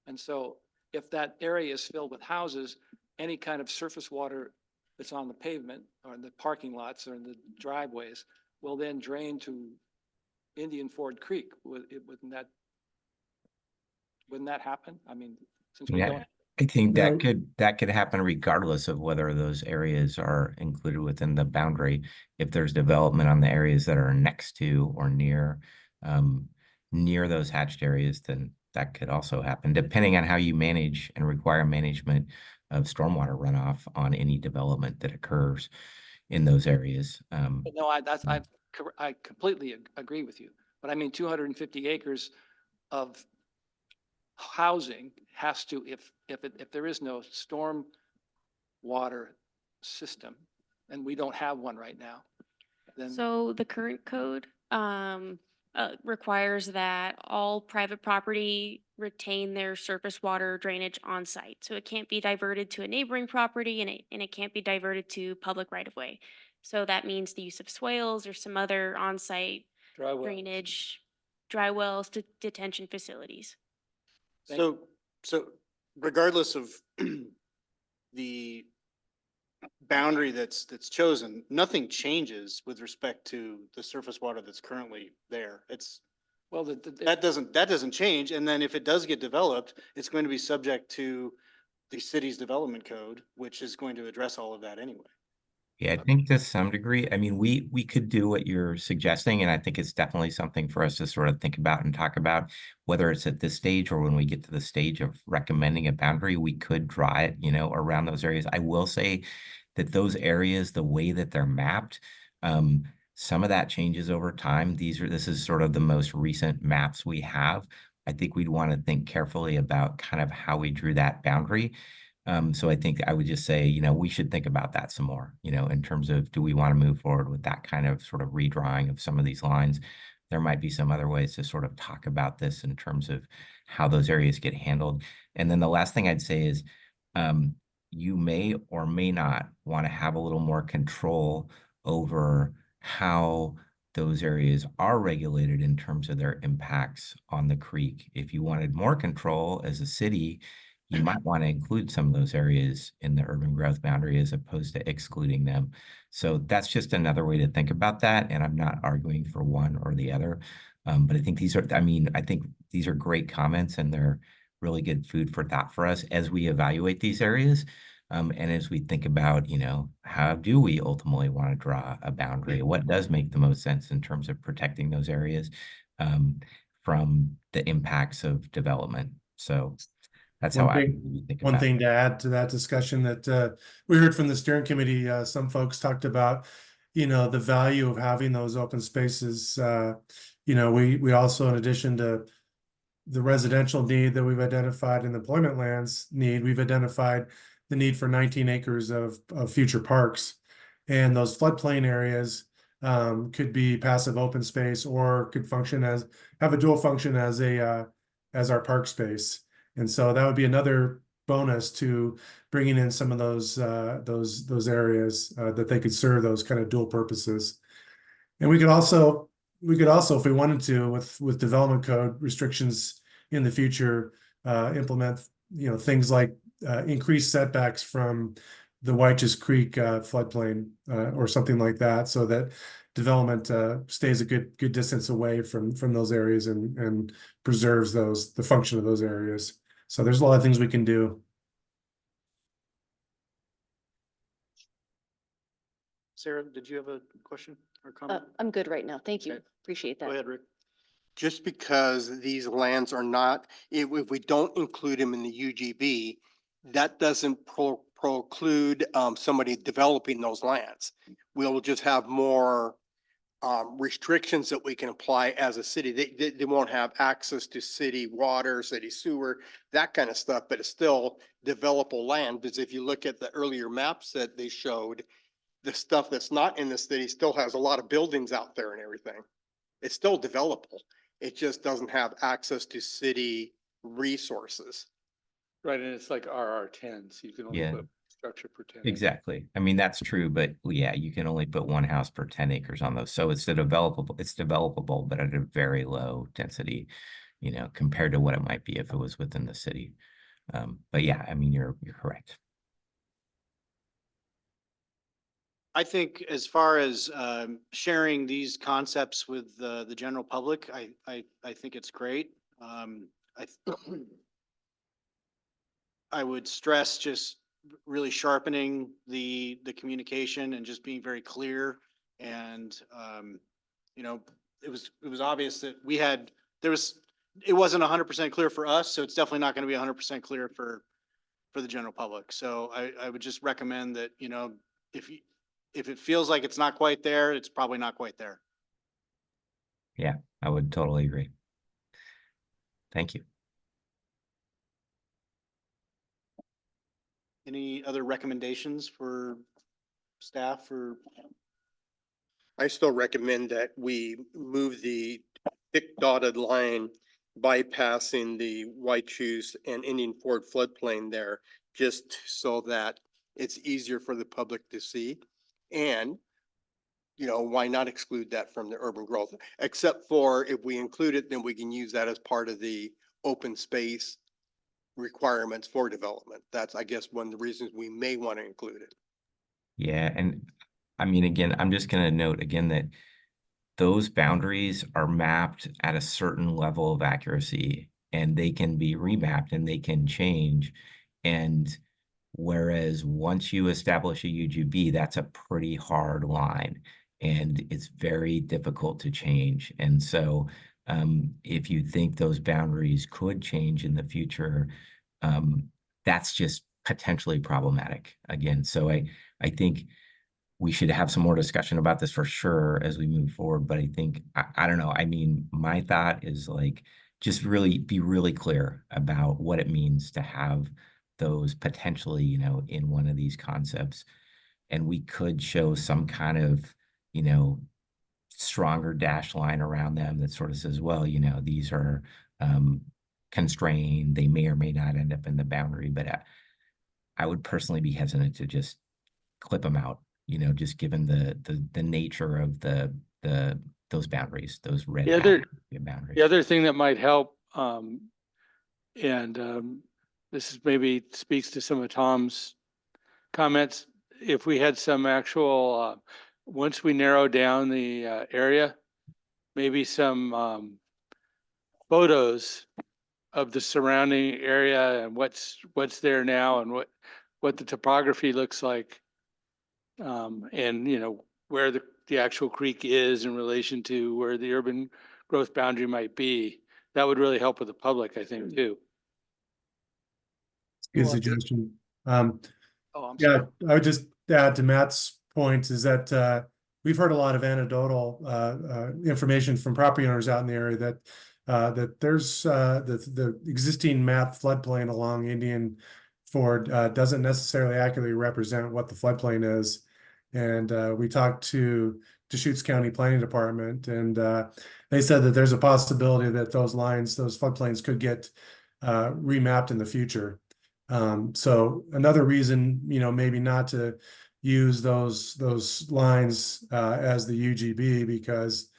And so if that area is filled with houses, any kind of surface water that's on the pavement or in the parking lots or in the driveways will then drain to Indian Ford Creek. Wouldn't that happen? I mean, since we Yeah. don't. I think No. that could happen regardless of whether those areas are included within the boundary. If there's development on the areas that are next to or near those hatched areas, then that could also happen, depending on how you manage and require management of stormwater runoff on any development that occurs in those areas. But no, I completely agree with you. But I mean, 250 acres of housing has to, if there is no storm water system, and we don't have one right now, then. So the current code requires that all private property retain their surface water drainage on site. So it can't be diverted to a neighboring property, and it can't be diverted to public right of way. So that means the use of swales or some other on-site Dry wells. drainage, dry wells, detention facilities. Thank you. So regardless of the boundary that's chosen, nothing changes with respect to the surface water that's currently there. Well, That doesn't change. And then if it does get developed, it's going to be subject to the city's development code, which is going to address all of that anyway. Yeah, I think to some degree, I mean, we could do what you're suggesting, and I think it's definitely something for us to sort of think about and talk about, whether it's at this stage or when we get to the stage of recommending a boundary, we could draw it, around those areas. I will say that those areas, the way that they're mapped, some of that changes over time. This is sort of the most recent maps we have. I think we'd want to think carefully about kind of how we drew that boundary. So I think I would just say, we should think about that some more, in terms of, do we want to move forward with that kind of sort of redrawing of some of these lines? There might be some other ways to sort of talk about this in terms of how those areas get handled. And then the last thing I'd say is, you may or may not want to have a little more control over how those areas are regulated in terms of their impacts on the creek. If you wanted more control as a city, you might want to include some of those areas in the urban growth boundary as opposed to excluding them. So that's just another way to think about that. And I'm not arguing for one or the other. But I think I think these are great comments, and they're really good food for thought for us as we evaluate these areas. And as we think about, how do we ultimately want to draw a boundary? What does make the most sense in terms of protecting those areas from the impacts of development? So that's how I think about it. One thing to add to that discussion that we heard from the steering committee, some folks talked about, the value of having those open spaces. We also, in addition to the residential need that we've identified and the employment lands need, we've identified the need for 19 acres of future parks. And those floodplain areas could be passive open space, or could have a dual function as our park space. And so that would be another bonus to bringing in some of those areas that they could serve those kind of dual purposes. And we could also, if we wanted to, with development code restrictions in the future, implement, things like increased setbacks from the White's Creek floodplain or something like that, so that development stays a good distance away from those areas and preserves the function of those areas. So there's a lot of things we can do. Sarah, did you have a question or comment? I'm good right now. Thank you. Okay. Appreciate Go that. ahead, Rick. Just because these lands are not, if we don't include them in the UGB, that doesn't preclude somebody developing those lands. We'll just have more restrictions that we can apply as a city. They won't have access to city water, city sewer, that kind of stuff, but it's still developable land. Because if you look at the earlier maps that they showed, the stuff that's not in the city still has a lot of buildings out there and everything. It's still developable. It just doesn't have access to city resources. Right, and it's like RR10, so you can only Yeah. put structure per 10 acres. Exactly. I mean, that's true, but yeah, you can only put one house per 10 acres on those. So it's developable, but at a very low density, compared to what it might be if it was within the city. But yeah, I mean, you're correct. I think as far as sharing these concepts with the general public, I think it's great. I would stress just really sharpening the communication and just being very clear. And it was obvious that it wasn't 100% clear for us, so it's definitely not going to be 100% clear for the general public. So I would just recommend that, if it feels like it's not quite there, it's probably not quite there. Yeah, I would totally agree. Thank you. Any other recommendations for staff or? I still recommend that we move the thick dotted line bypassing the White Shoes and Indian Ford floodplain there, just so that it's easier for the public to see. And, why not exclude that from the urban growth? Except for if we include it, then we can use that as part of the open space requirements for development. That's, I guess, one of the reasons we may want to include it. Yeah, and I mean, again, I'm just going to note again that those boundaries are mapped at a certain level of accuracy, and they can be remapped and they can change. And whereas once you establish a UGB, that's a pretty hard line and it's very difficult to change. And so if you think those boundaries could change in the future, that's just potentially problematic again. So I think we should have some more discussion about this for sure as we move forward. But I think, I don't know. I mean, my thought is like, just really be really clear about what it means to have those potentially, in one of these concepts. And we could show some kind of, stronger dash line around them that sort of says, well, these are constrained. They may or may not end up in the boundary, but I would personally be hesitant to just clip them out, just given the nature of those boundaries, those red boundaries. The other thing that might help, this is maybe speaks to some of Tom's comments. If we had some actual, once we narrow down the area, maybe some photos of the surrounding area and what's there now and what the topography looks like. And where the actual creek is in relation to where the urban growth boundary might be. That would really help with the public, I think, too. Good suggestion. Oh, I'm Yeah, sorry. I would just add to Matt's point is that we've heard a lot of anecdotal information from property owners out in the area that there's the existing map floodplain along Indian Ford doesn't necessarily accurately represent what the floodplain is. And we talked to Deschutes County Planning Department, and they said that there's a possibility that those floodplains could get remapped in the future. So another reason, maybe not to use those lines as the UGB, because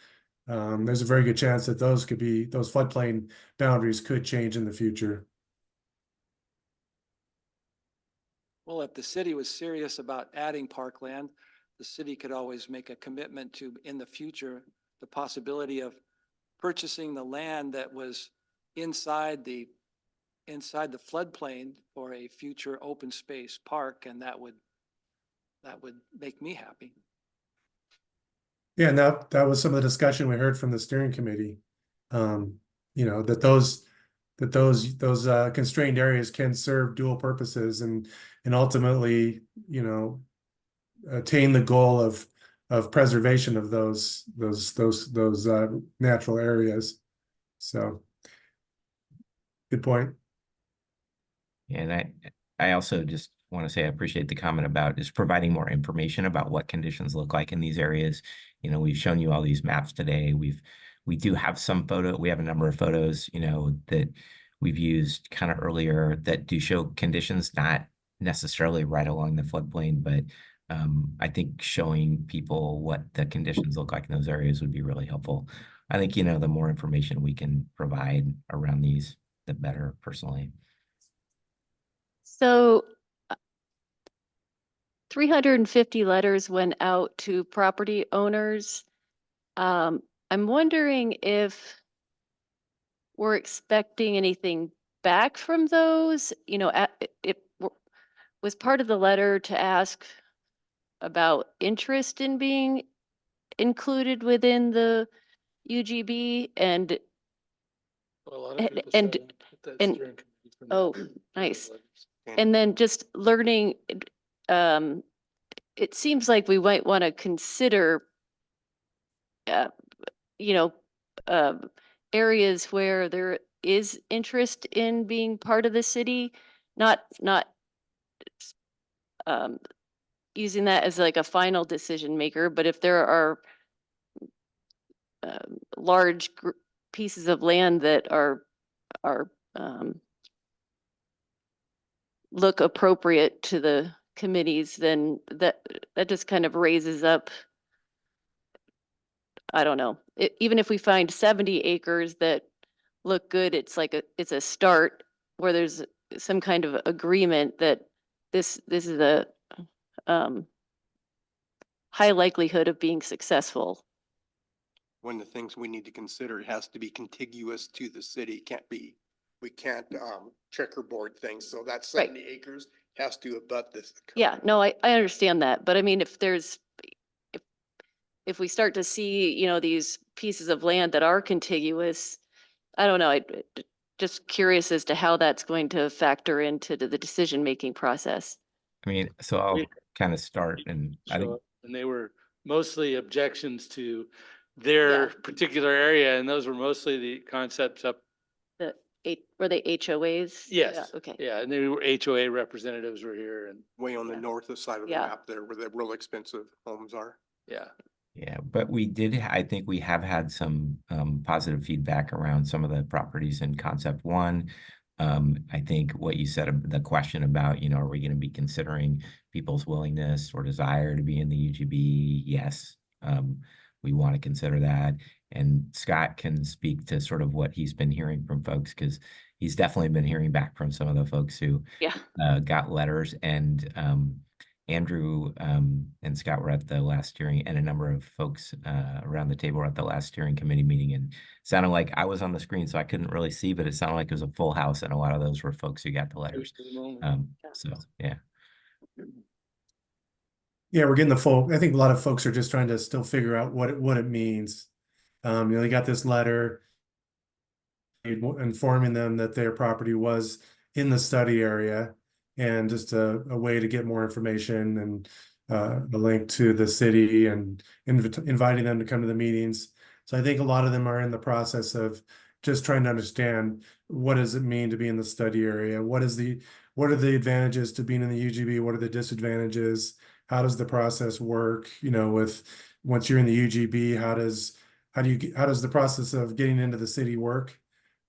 there's a very good chance that those floodplain boundaries could change in the future. Well, if the city was serious about adding parkland, the city could always make a commitment to, in the future, the possibility of purchasing the land that was inside the floodplain for a future open space park, and that would make me happy. Yeah, and that was some of the discussion we heard from the steering committee. You know, that those constrained areas can serve dual purposes and ultimately, you know, attain the goal of preservation of those natural areas. So good point. And I also just want to say I appreciate the comment about just providing more information about what conditions look like in these areas. You know, we've shown you all these maps today. We do have some we have a number of photos, you know, that we've used kind of earlier that do show conditions not necessarily right along the floodplain, but I think showing people what the conditions look like in those areas would be really helpful. I think, you know, the more information we can provide around these, the better personally. So 350 letters went out to property owners. I'm wondering if we're expecting anything back from those, you know, it was part of the letter to ask about interest in being included within the UGB and, Well, a lot And- of people and- showed up at that and- steering committee from oh, the nice. letters. And then just learning, um, it seems like we might want to consider, uh, you know, areas where there is interest in being part of the city, not using that as like a final decision maker, but if there are large pieces of land that are look appropriate to the committees, then that just kind of raises up, I don't know, even if we find 70 acres that look good, it's like it's a start where there's some kind of agreement that this is a high likelihood of being successful. One of the things we need to consider, it has to be contiguous to the city. We can't checkerboard things. So that Right. 70 acres has to abut this. Yeah, no, I understand that, but I mean, if we start to see, you know, these pieces of land that are contiguous, I don't know, just curious as to how that's going to factor into the decision-making process. I mean, so I'll We- kind of start and I show think, up, and they were mostly objections to their particular area, and those were mostly the concepts up. Were they HOAs? Yes. Yeah, okay. Yeah, and they were HOA representatives were here, and Way on the Yeah. north side of the Yeah. map there where the real expensive homes are. yeah. yeah, but I think we have had some positive feedback around some of the properties in concept one. I think what you said, the question about, you know, are we going to be considering people's willingness or desire to be in the UGB? Yes. We want to consider that. And Scott can speak to sort of what he's been hearing from folks, because he's definitely been hearing back from some of the folks who Yeah. got letters. And Andrew and Scott were at the last hearing, and a number of folks around the table were at the last steering committee meeting, and sounded like I was on the screen, so I couldn't really see, but it sounded like it was a full house, and a lot of those were folks who got the letters. So yeah. Yeah, we're getting the full. I think a lot of folks are just trying to still figure out what it means. You know, they got this letter informing them that their property was in the study area, and just a way to get more information and a link to the city and inviting them to come to the meetings. So I think a lot of them are in the process of just trying to understand, what does it mean to be in the study area? What are the advantages to being in the UGB? What are the disadvantages? How does the process work? You know, once you're in the UGB, how does the process of getting into the city work?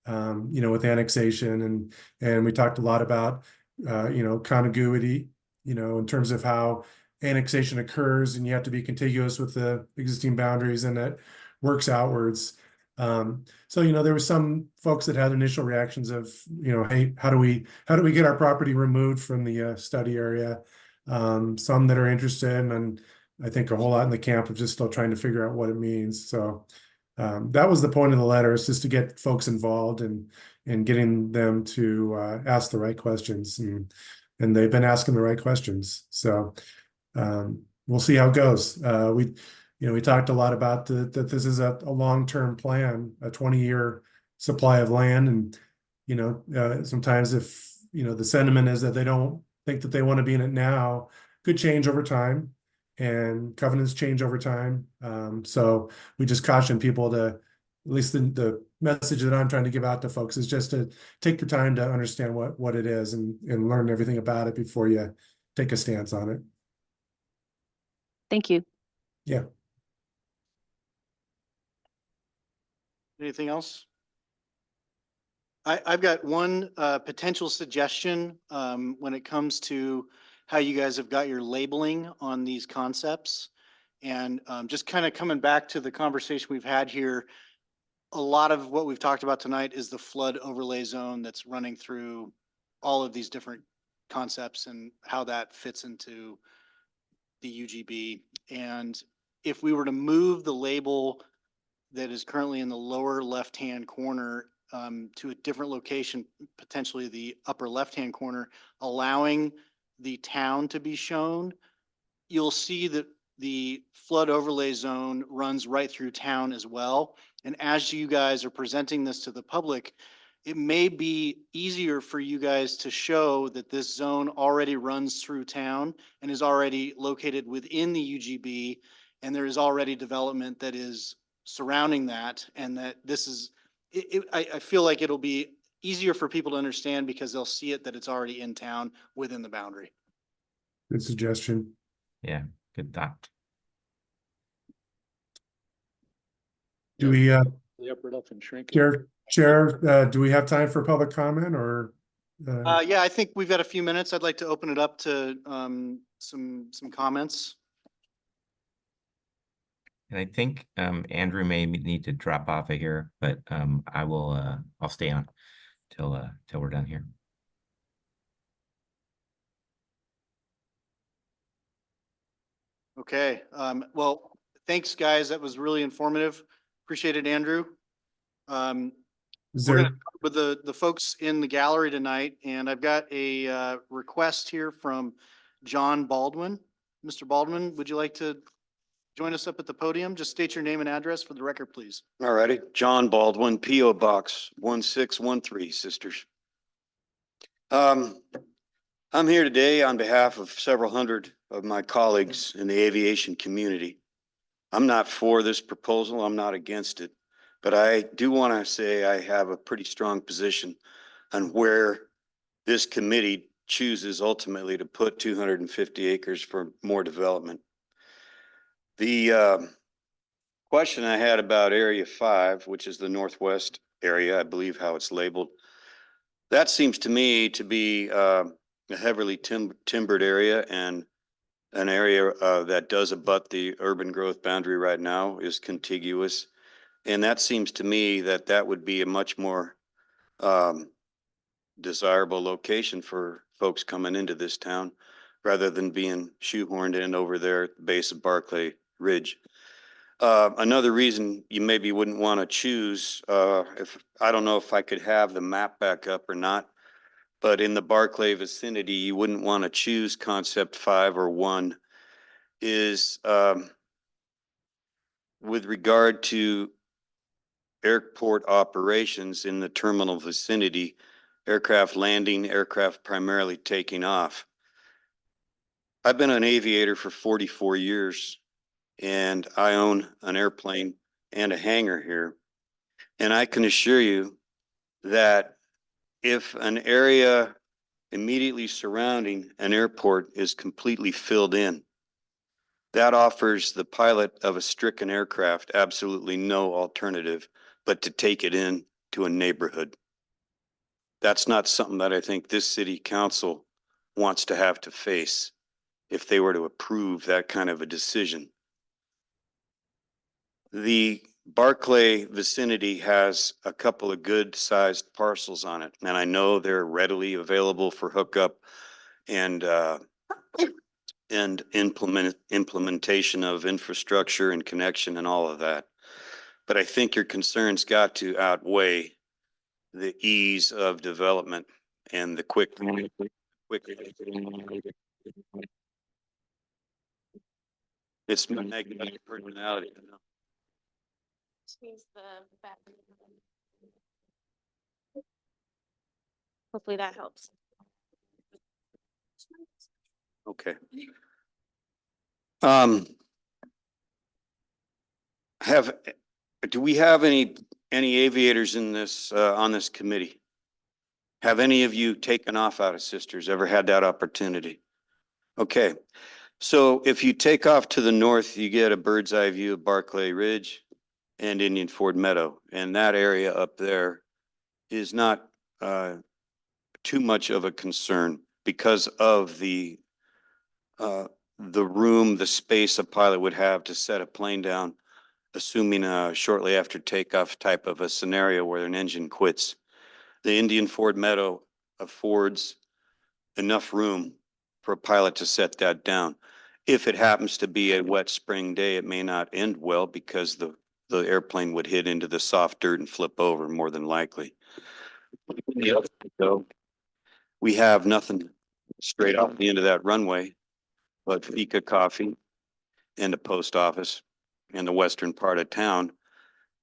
You know, with annexation, and we talked a lot about you know, contiguity, you know, in terms of how annexation occurs, and you have to be contiguous with the existing boundaries, and that works outwards. So, you know, there were some folks that had initial reactions of, you know, hey, how do we get our property removed from the study area? Some that are interested, and I think a whole lot in the camp of just still trying to figure out what it means. So that was the point of the letter, is just to get folks involved and getting them to ask the right questions, and they've been asking the right questions. So we'll see how it goes. we talked a lot about that this is a long-term plan, a 20-year supply of land. And, sometimes if, the sentiment is that they don't think that they want to be in it now, could change over time and covenants change over time. So we just caution people to, at least the message that I'm trying to give out to folks is just to take the time to understand what it is and learn everything about it before you take a stance on it. Thank you. Yeah. Anything else? I've got one potential suggestion when it comes to how you guys have got your labeling on these concepts. And just kind of coming back to the conversation we've had here, a lot of what we've talked about tonight is the flood overlay zone that's running through all of these different concepts and how that fits into the UGB. And if we were to move the label that is currently in the lower left-hand corner to a different location, potentially the upper left-hand corner, allowing the town to be shown, you'll see that the flood overlay zone runs right through town as well. And as you guys are presenting this to the public, it may be easier for you guys to show that this zone already runs through town and is already located within the UGB, and there is already development that is surrounding that, and that this is, I feel like it'll be easier for people to understand because they'll see it that it's already in town within the boundary. Good suggestion. Yeah, good thought. Do we, Leopard up and shrink it. Chair, do we have time for public comment or? Yeah, I think we've got a few minutes. I'd like to open it up to some comments. And I think Andrew may need to drop off of here, but I'll stay on till we're done here. Okay, well, thanks, guys. That was really informative. Appreciate it, Andrew. Is We're there, gonna talk with the folks in the gallery tonight, and I've got a request here from John Baldwin. Mr. Baldwin, would you like to join us up at the podium? Just state your name and address for the record, please. All righty, John Baldwin, P.O. Box 1613, Sisters. I'm here today on behalf of several hundred of my colleagues in the aviation community. I'm not for this proposal, I'm not against it, but I do want to say I have a pretty strong position on where this committee chooses ultimately to put 250 acres for more development. The question I had about Area 5, which is the northwest area, I believe how it's labeled, that seems to me to be a heavily timbered area, and an area that does abut the urban growth boundary right now is contiguous. And that seems to me that that would be a much more desirable location for folks coming into this town rather than being shoehorned in over there at the base of Barclay Ridge. Another reason you maybe wouldn't want to choose, I don't know if I could have the map back up or not, but in the Barclay vicinity, you wouldn't want to choose concept 5 or 1 is with regard to airport operations in the terminal vicinity, aircraft landing, aircraft primarily taking off. I've been an aviator for 44 years and I own an airplane and a hangar here. And I can assure you that if an area immediately surrounding an airport is completely filled in, that offers the pilot of a stricken aircraft absolutely no alternative but to take it in to a neighborhood. That's not something that I think this city council wants to have to face if they were to approve that kind of a decision. The Barclay vicinity has a couple of good sized parcels on it, and I know they're readily available for hookup and implementation of infrastructure and connection and all of that. But I think your concerns got to outweigh the ease of development and the quick. It's my magnetic personality. you know. Hopefully that helps. Okay. Have, do we have any aviators in this, on this committee? Have any of you taken off out of Sisters, ever had that opportunity? Okay, so if you take off to the north, you get a bird's eye view of Barclay Ridge and Indian Ford Meadow. And that area up there is not too much of a concern because of the room, the space a pilot would have to set a plane down, assuming shortly after takeoff type of a scenario where an engine quits. The Indian Ford Meadow affords enough room for a pilot to set that down. If it happens to be a wet spring day, it may not end well because the airplane would hit into the soft dirt and flip over more than likely. The other thing, though, we have nothing straight off the end of that runway but Fika Coffee and the post office in the western part of town.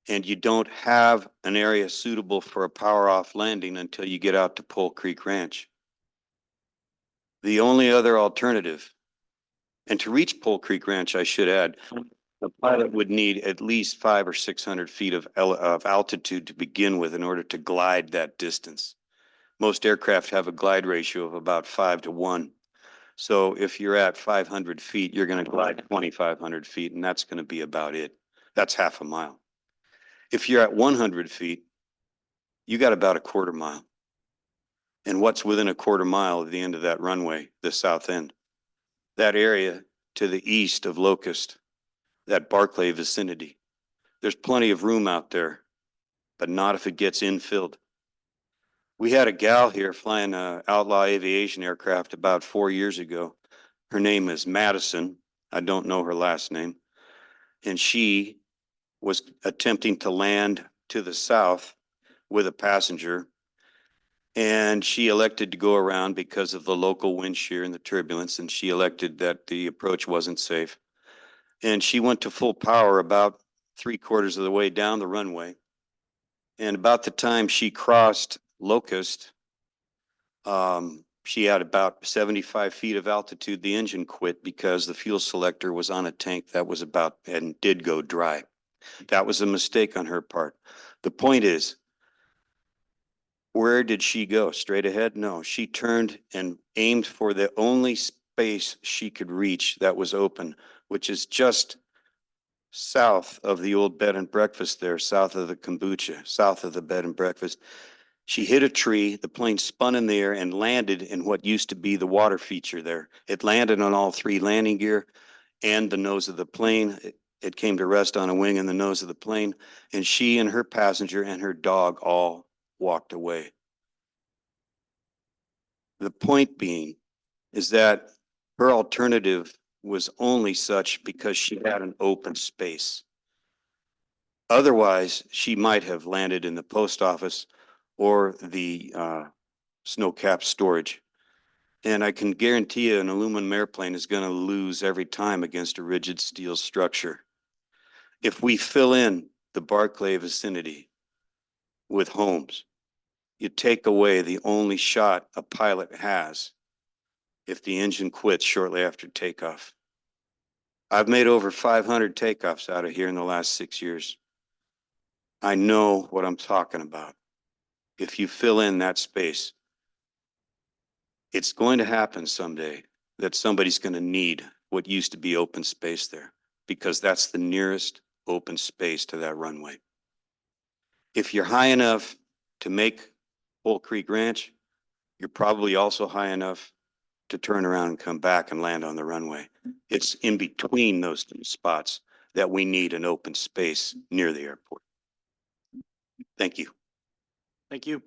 And you don't have an area suitable for a power off landing until you get out to Pole Creek Ranch. The only other alternative, and to reach Pole Creek Ranch, I should add, the pilot would need at least 500 or 600 feet of altitude to begin with in order to glide that distance. Most aircraft have a glide ratio of about 5 to 1. So if you're at 500 feet, you're going to glide 2,500 feet, and that's going to be about it. That's half a mile. If you're at 100 feet, you got about a quarter mile. And what's within a quarter mile of the end of that runway, the south end? That area to the east of Locust, that Barclay vicinity. There's plenty of room out there, but not if it gets infilled. We had a gal here flying a outlaw aviation aircraft about 4 years ago. Her name is Madison. I don't know her last name. And she was attempting to land to the south with a passenger. And she elected to go around because of the local wind shear and the turbulence. And she elected that the approach wasn't safe. And she went to full power about 3/4 of the way down the runway. And about the time she crossed Locust, she had about 75 feet of altitude. The engine quit because the fuel selector was on a tank that was about and did go dry. That was a mistake on her part. The point is, where did she go? Straight ahead? No, she turned and aimed for the only space she could reach that was open, which is just south of the old bed and breakfast there, south of the kombucha, south of the bed and breakfast. She hit a tree, the plane spun in the air and landed in what used to be the water feature there. It landed on all 3 landing gear and the nose of the plane. It came to rest on a wing in the nose of the plane, and she and her passenger and her dog all walked away. The point being is that her alternative was only such because she had an open space. Otherwise, she might have landed in the post office or the snow cap storage. And I can guarantee you an aluminum airplane is going to lose every time against a rigid steel structure. If we fill in the Barclay vicinity with homes, you take away the only shot a pilot has if the engine quits shortly after takeoff. I've made over 500 takeoffs out of here in the last 6 years. I know what I'm talking about. If you fill in that space, it's going to happen someday that somebody's going to need what used to be open space there, because that's the nearest open space to that runway. If you're high enough to make Pole Creek Ranch, you're probably also high enough to turn around and come back and land on the runway. It's in between those 2 spots that we need an open space near the airport. Thank you. Thank you.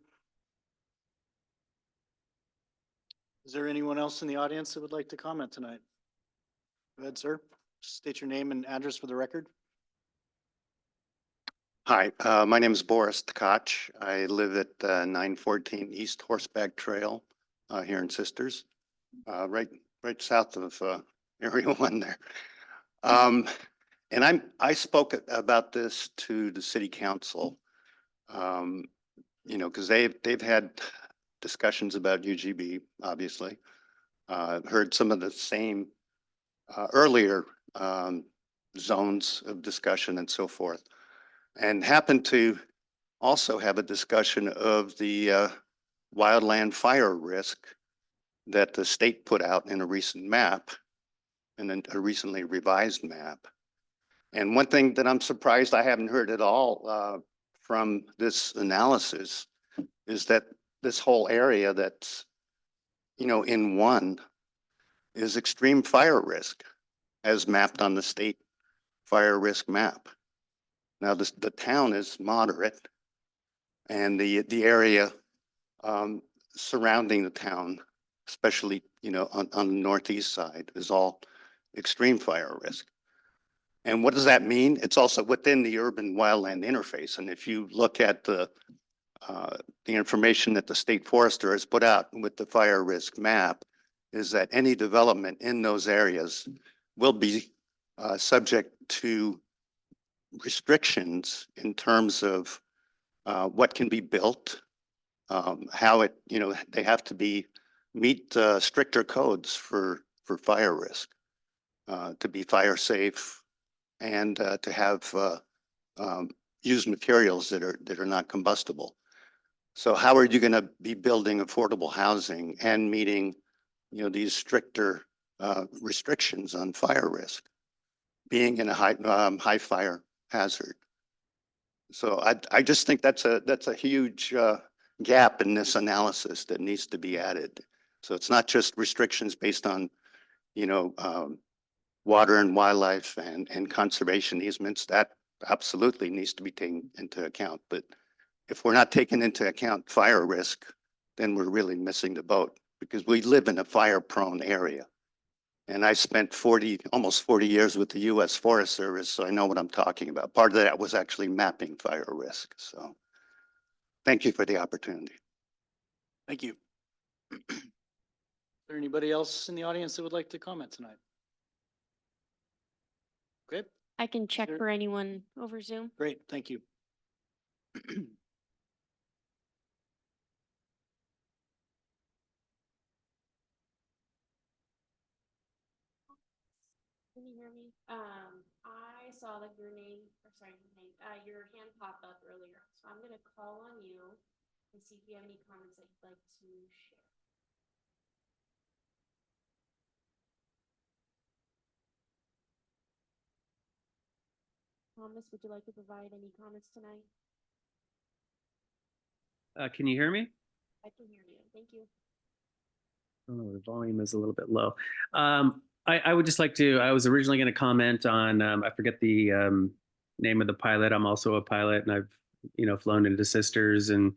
Is there anyone else in the audience that would like to comment tonight? Go ahead, sir. State your name and address for the record. Hi, my name is Boris Tkach. I live at 914 East Horseback Trail here in Sisters, right south of Area 1 there. And I spoke about this to the city council. You know, because they've had discussions about UGB, obviously. Heard some of the same earlier zones of discussion and so forth. And happened to also have a discussion of the wildland fire risk that the state put out in a recent map and then a recently revised map. And one thing that I'm surprised I haven't heard at all from this analysis is that this whole area that's, you know, in one is extreme fire risk as mapped on the state fire risk map. Now, the town is moderate and the area surrounding the town, especially, you know, on the northeast side, is all extreme fire risk. And what does that mean? It's also within the urban wildland interface. And if you look at the information that the state forester has put out with the fire risk map, is that any development in those areas will be subject to restrictions in terms of what can be built, how it, you know, they have to meet stricter codes for fire risk, to be fire safe, and to have used materials that are not combustible. So how are you going to be building affordable housing and meeting, you know, these stricter restrictions on fire risk, being in a high fire hazard? So I just think that's a huge gap in this analysis that needs to be added. So it's not just restrictions based on, you know, water and wildlife and conservation easements. That absolutely needs to be taken into account. But if we're not taking into account fire risk, then we're really missing the boat, because we live in a fire prone area. And I spent almost 40 years with the U.S. Forest Service, so I know what I'm talking about. Part of that was actually mapping fire risk. So thank you for the opportunity. Thank you. Is there anybody else in the audience that would like to comment tonight? Okay, I can check Sure. for anyone over Zoom. great, thank you. Can you hear me? I saw that your name, or sorry, your hand popped up earlier, so I'm gonna call on you and see if you have any comments that you'd like to share. Thomas, would you like to provide any comments tonight? Can you hear me? I can hear you. Thank you. Oh, the volume is a little bit low. I would just like to, I was originally going to comment on, I forget the name of the pilot. I'm also a pilot, and I've, you know, flown into Sisters, and,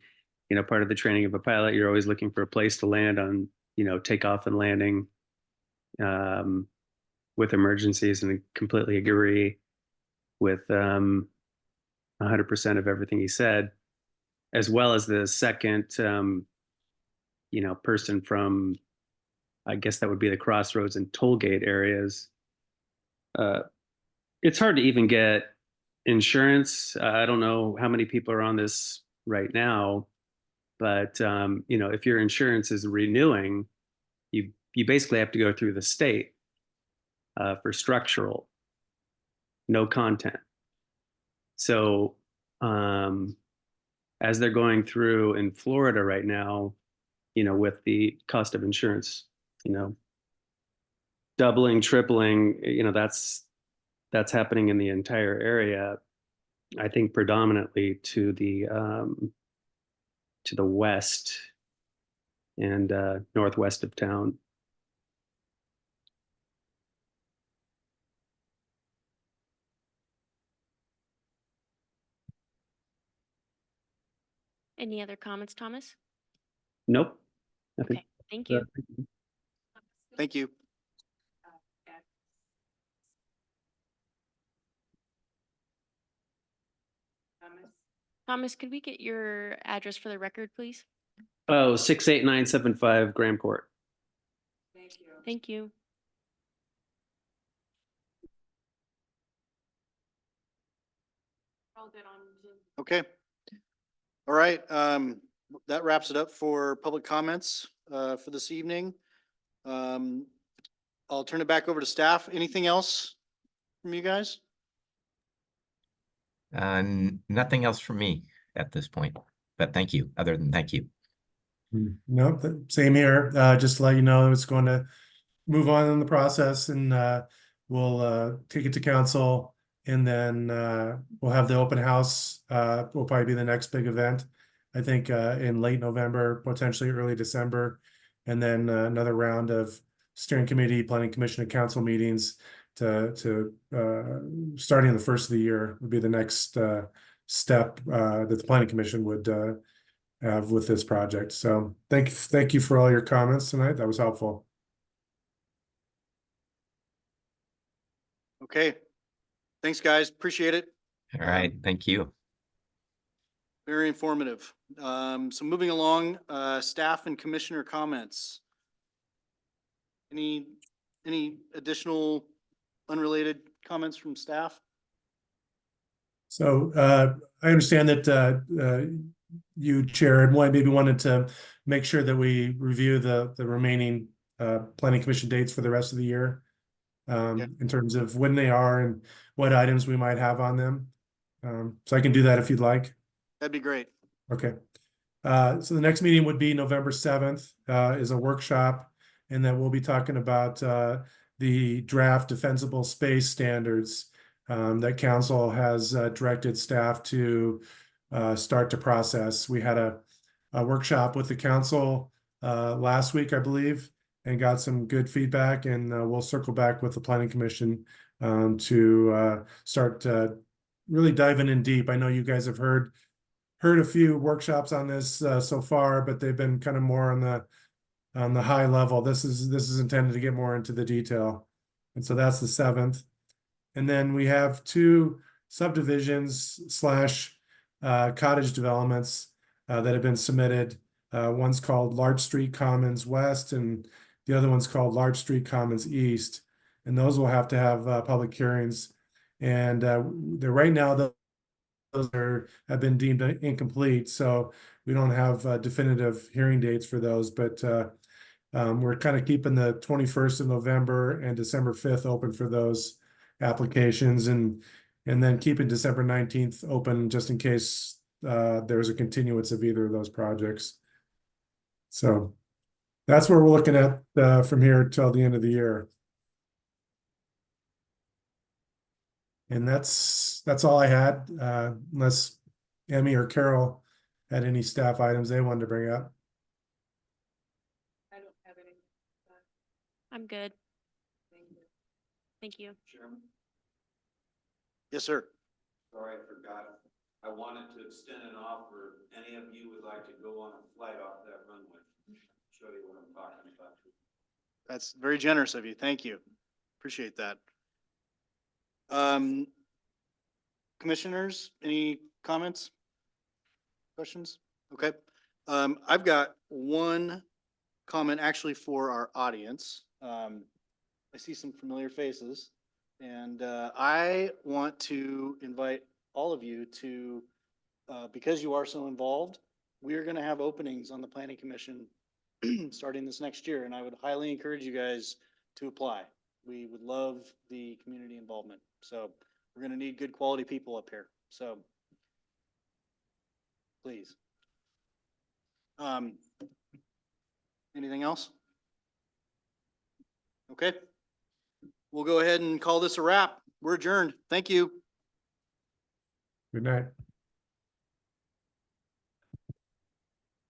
you know, part of the training of a pilot, you're always looking for a place to land on, you know, takeoff and landing with emergencies, and I completely agree with 100% of everything he said, as well as the second, you know, person from, I guess that would be the Crossroads and Tollgate areas. It's hard to even get insurance. I don't know how many people are on this right now, but you know, if your insurance is renewing, you basically have to go through the state for structural, no content. So as they're going through in Florida right now, you know, with the cost of insurance, you know, doubling, tripling, you know, that's happening in the entire area. I think predominantly to the west and northwest of town. Any other comments, Thomas? Nope. I think Okay, thank you. Thank you. Thomas, could we get your address for the record, please? Oh, 68975 Graham Court. Thank you. all good on Zoom. Okay. All right, that wraps it up for public comments, for this evening. I'll turn it back over to staff. Anything else from you guys? Nothing else from me at this point, but thank you, other than thank you. No, same here. Just to let you know, it's going to move on in the process, and we'll take it to council, and then we'll have the open house. Will probably be the next big event, I think, in late November, potentially early December, and then another round of steering committee, planning commission, and council meetings to starting the first of the year would be the next step that the planning commission would have with this project. So thank you for all your comments tonight. That was helpful. Okay. Thanks, guys. Appreciate it. All right, thank you. Very informative. So moving along, staff and commissioner comments. Any additional unrelated comments from staff? So I understand that you, Chair, and maybe wanted to make sure that we review the remaining planning commission dates for the rest of the year, in terms of when they are and what items we might have on them. So I can do that if you'd like. That'd be great. Okay. So the next meeting would be November 7th, is a workshop, and then we'll be talking about the draft defensible space standards that council has directed staff to start to process. We had a workshop with the council last week, I believe, and got some good feedback, and we'll circle back with the planning commission to start really diving in deep. I know you guys have heard a few workshops on this so far, but they've been kind of more on the high level. This is intended to get more into the detail, and so that's the 7th. And then we have 2 subdivisions / cottage developments that have been submitted. One's called Larch Street Commons West, and the other one's called Larch Street Commons East. And those will have to have public hearings. And they're right now, those have been deemed incomplete, so we don't have definitive hearing dates for those. But we're kind of keeping the 21st of November and December 5th open for those applications, and then keeping December 19th open just in case there's a continuance of either of those projects. So that's where we're looking at from here till the end of the year. And that's all I had, unless Emmy or Carol had any staff items they wanted to bring up. I don't have any. I'm good. Thank you. Yes, sir. Sorry, I forgot. I wanted to extend an offer. Any of you would like to go on a flight off that runway? Show you what I'm talking about. That's very generous of you. Thank you. Appreciate that. Commissioners, any comments? Questions? Okay. I've got one comment actually for our audience. I see some familiar faces, and I want to invite all of you to, because you are so involved, we are going to have openings on the Planning Commission starting this next year, and I would highly encourage you guys to apply. We would love the community involvement. So we're going to need good quality people up here. So please. Anything else? Okay. We'll go ahead and call this a wrap. We're adjourned. Thank you. Good night.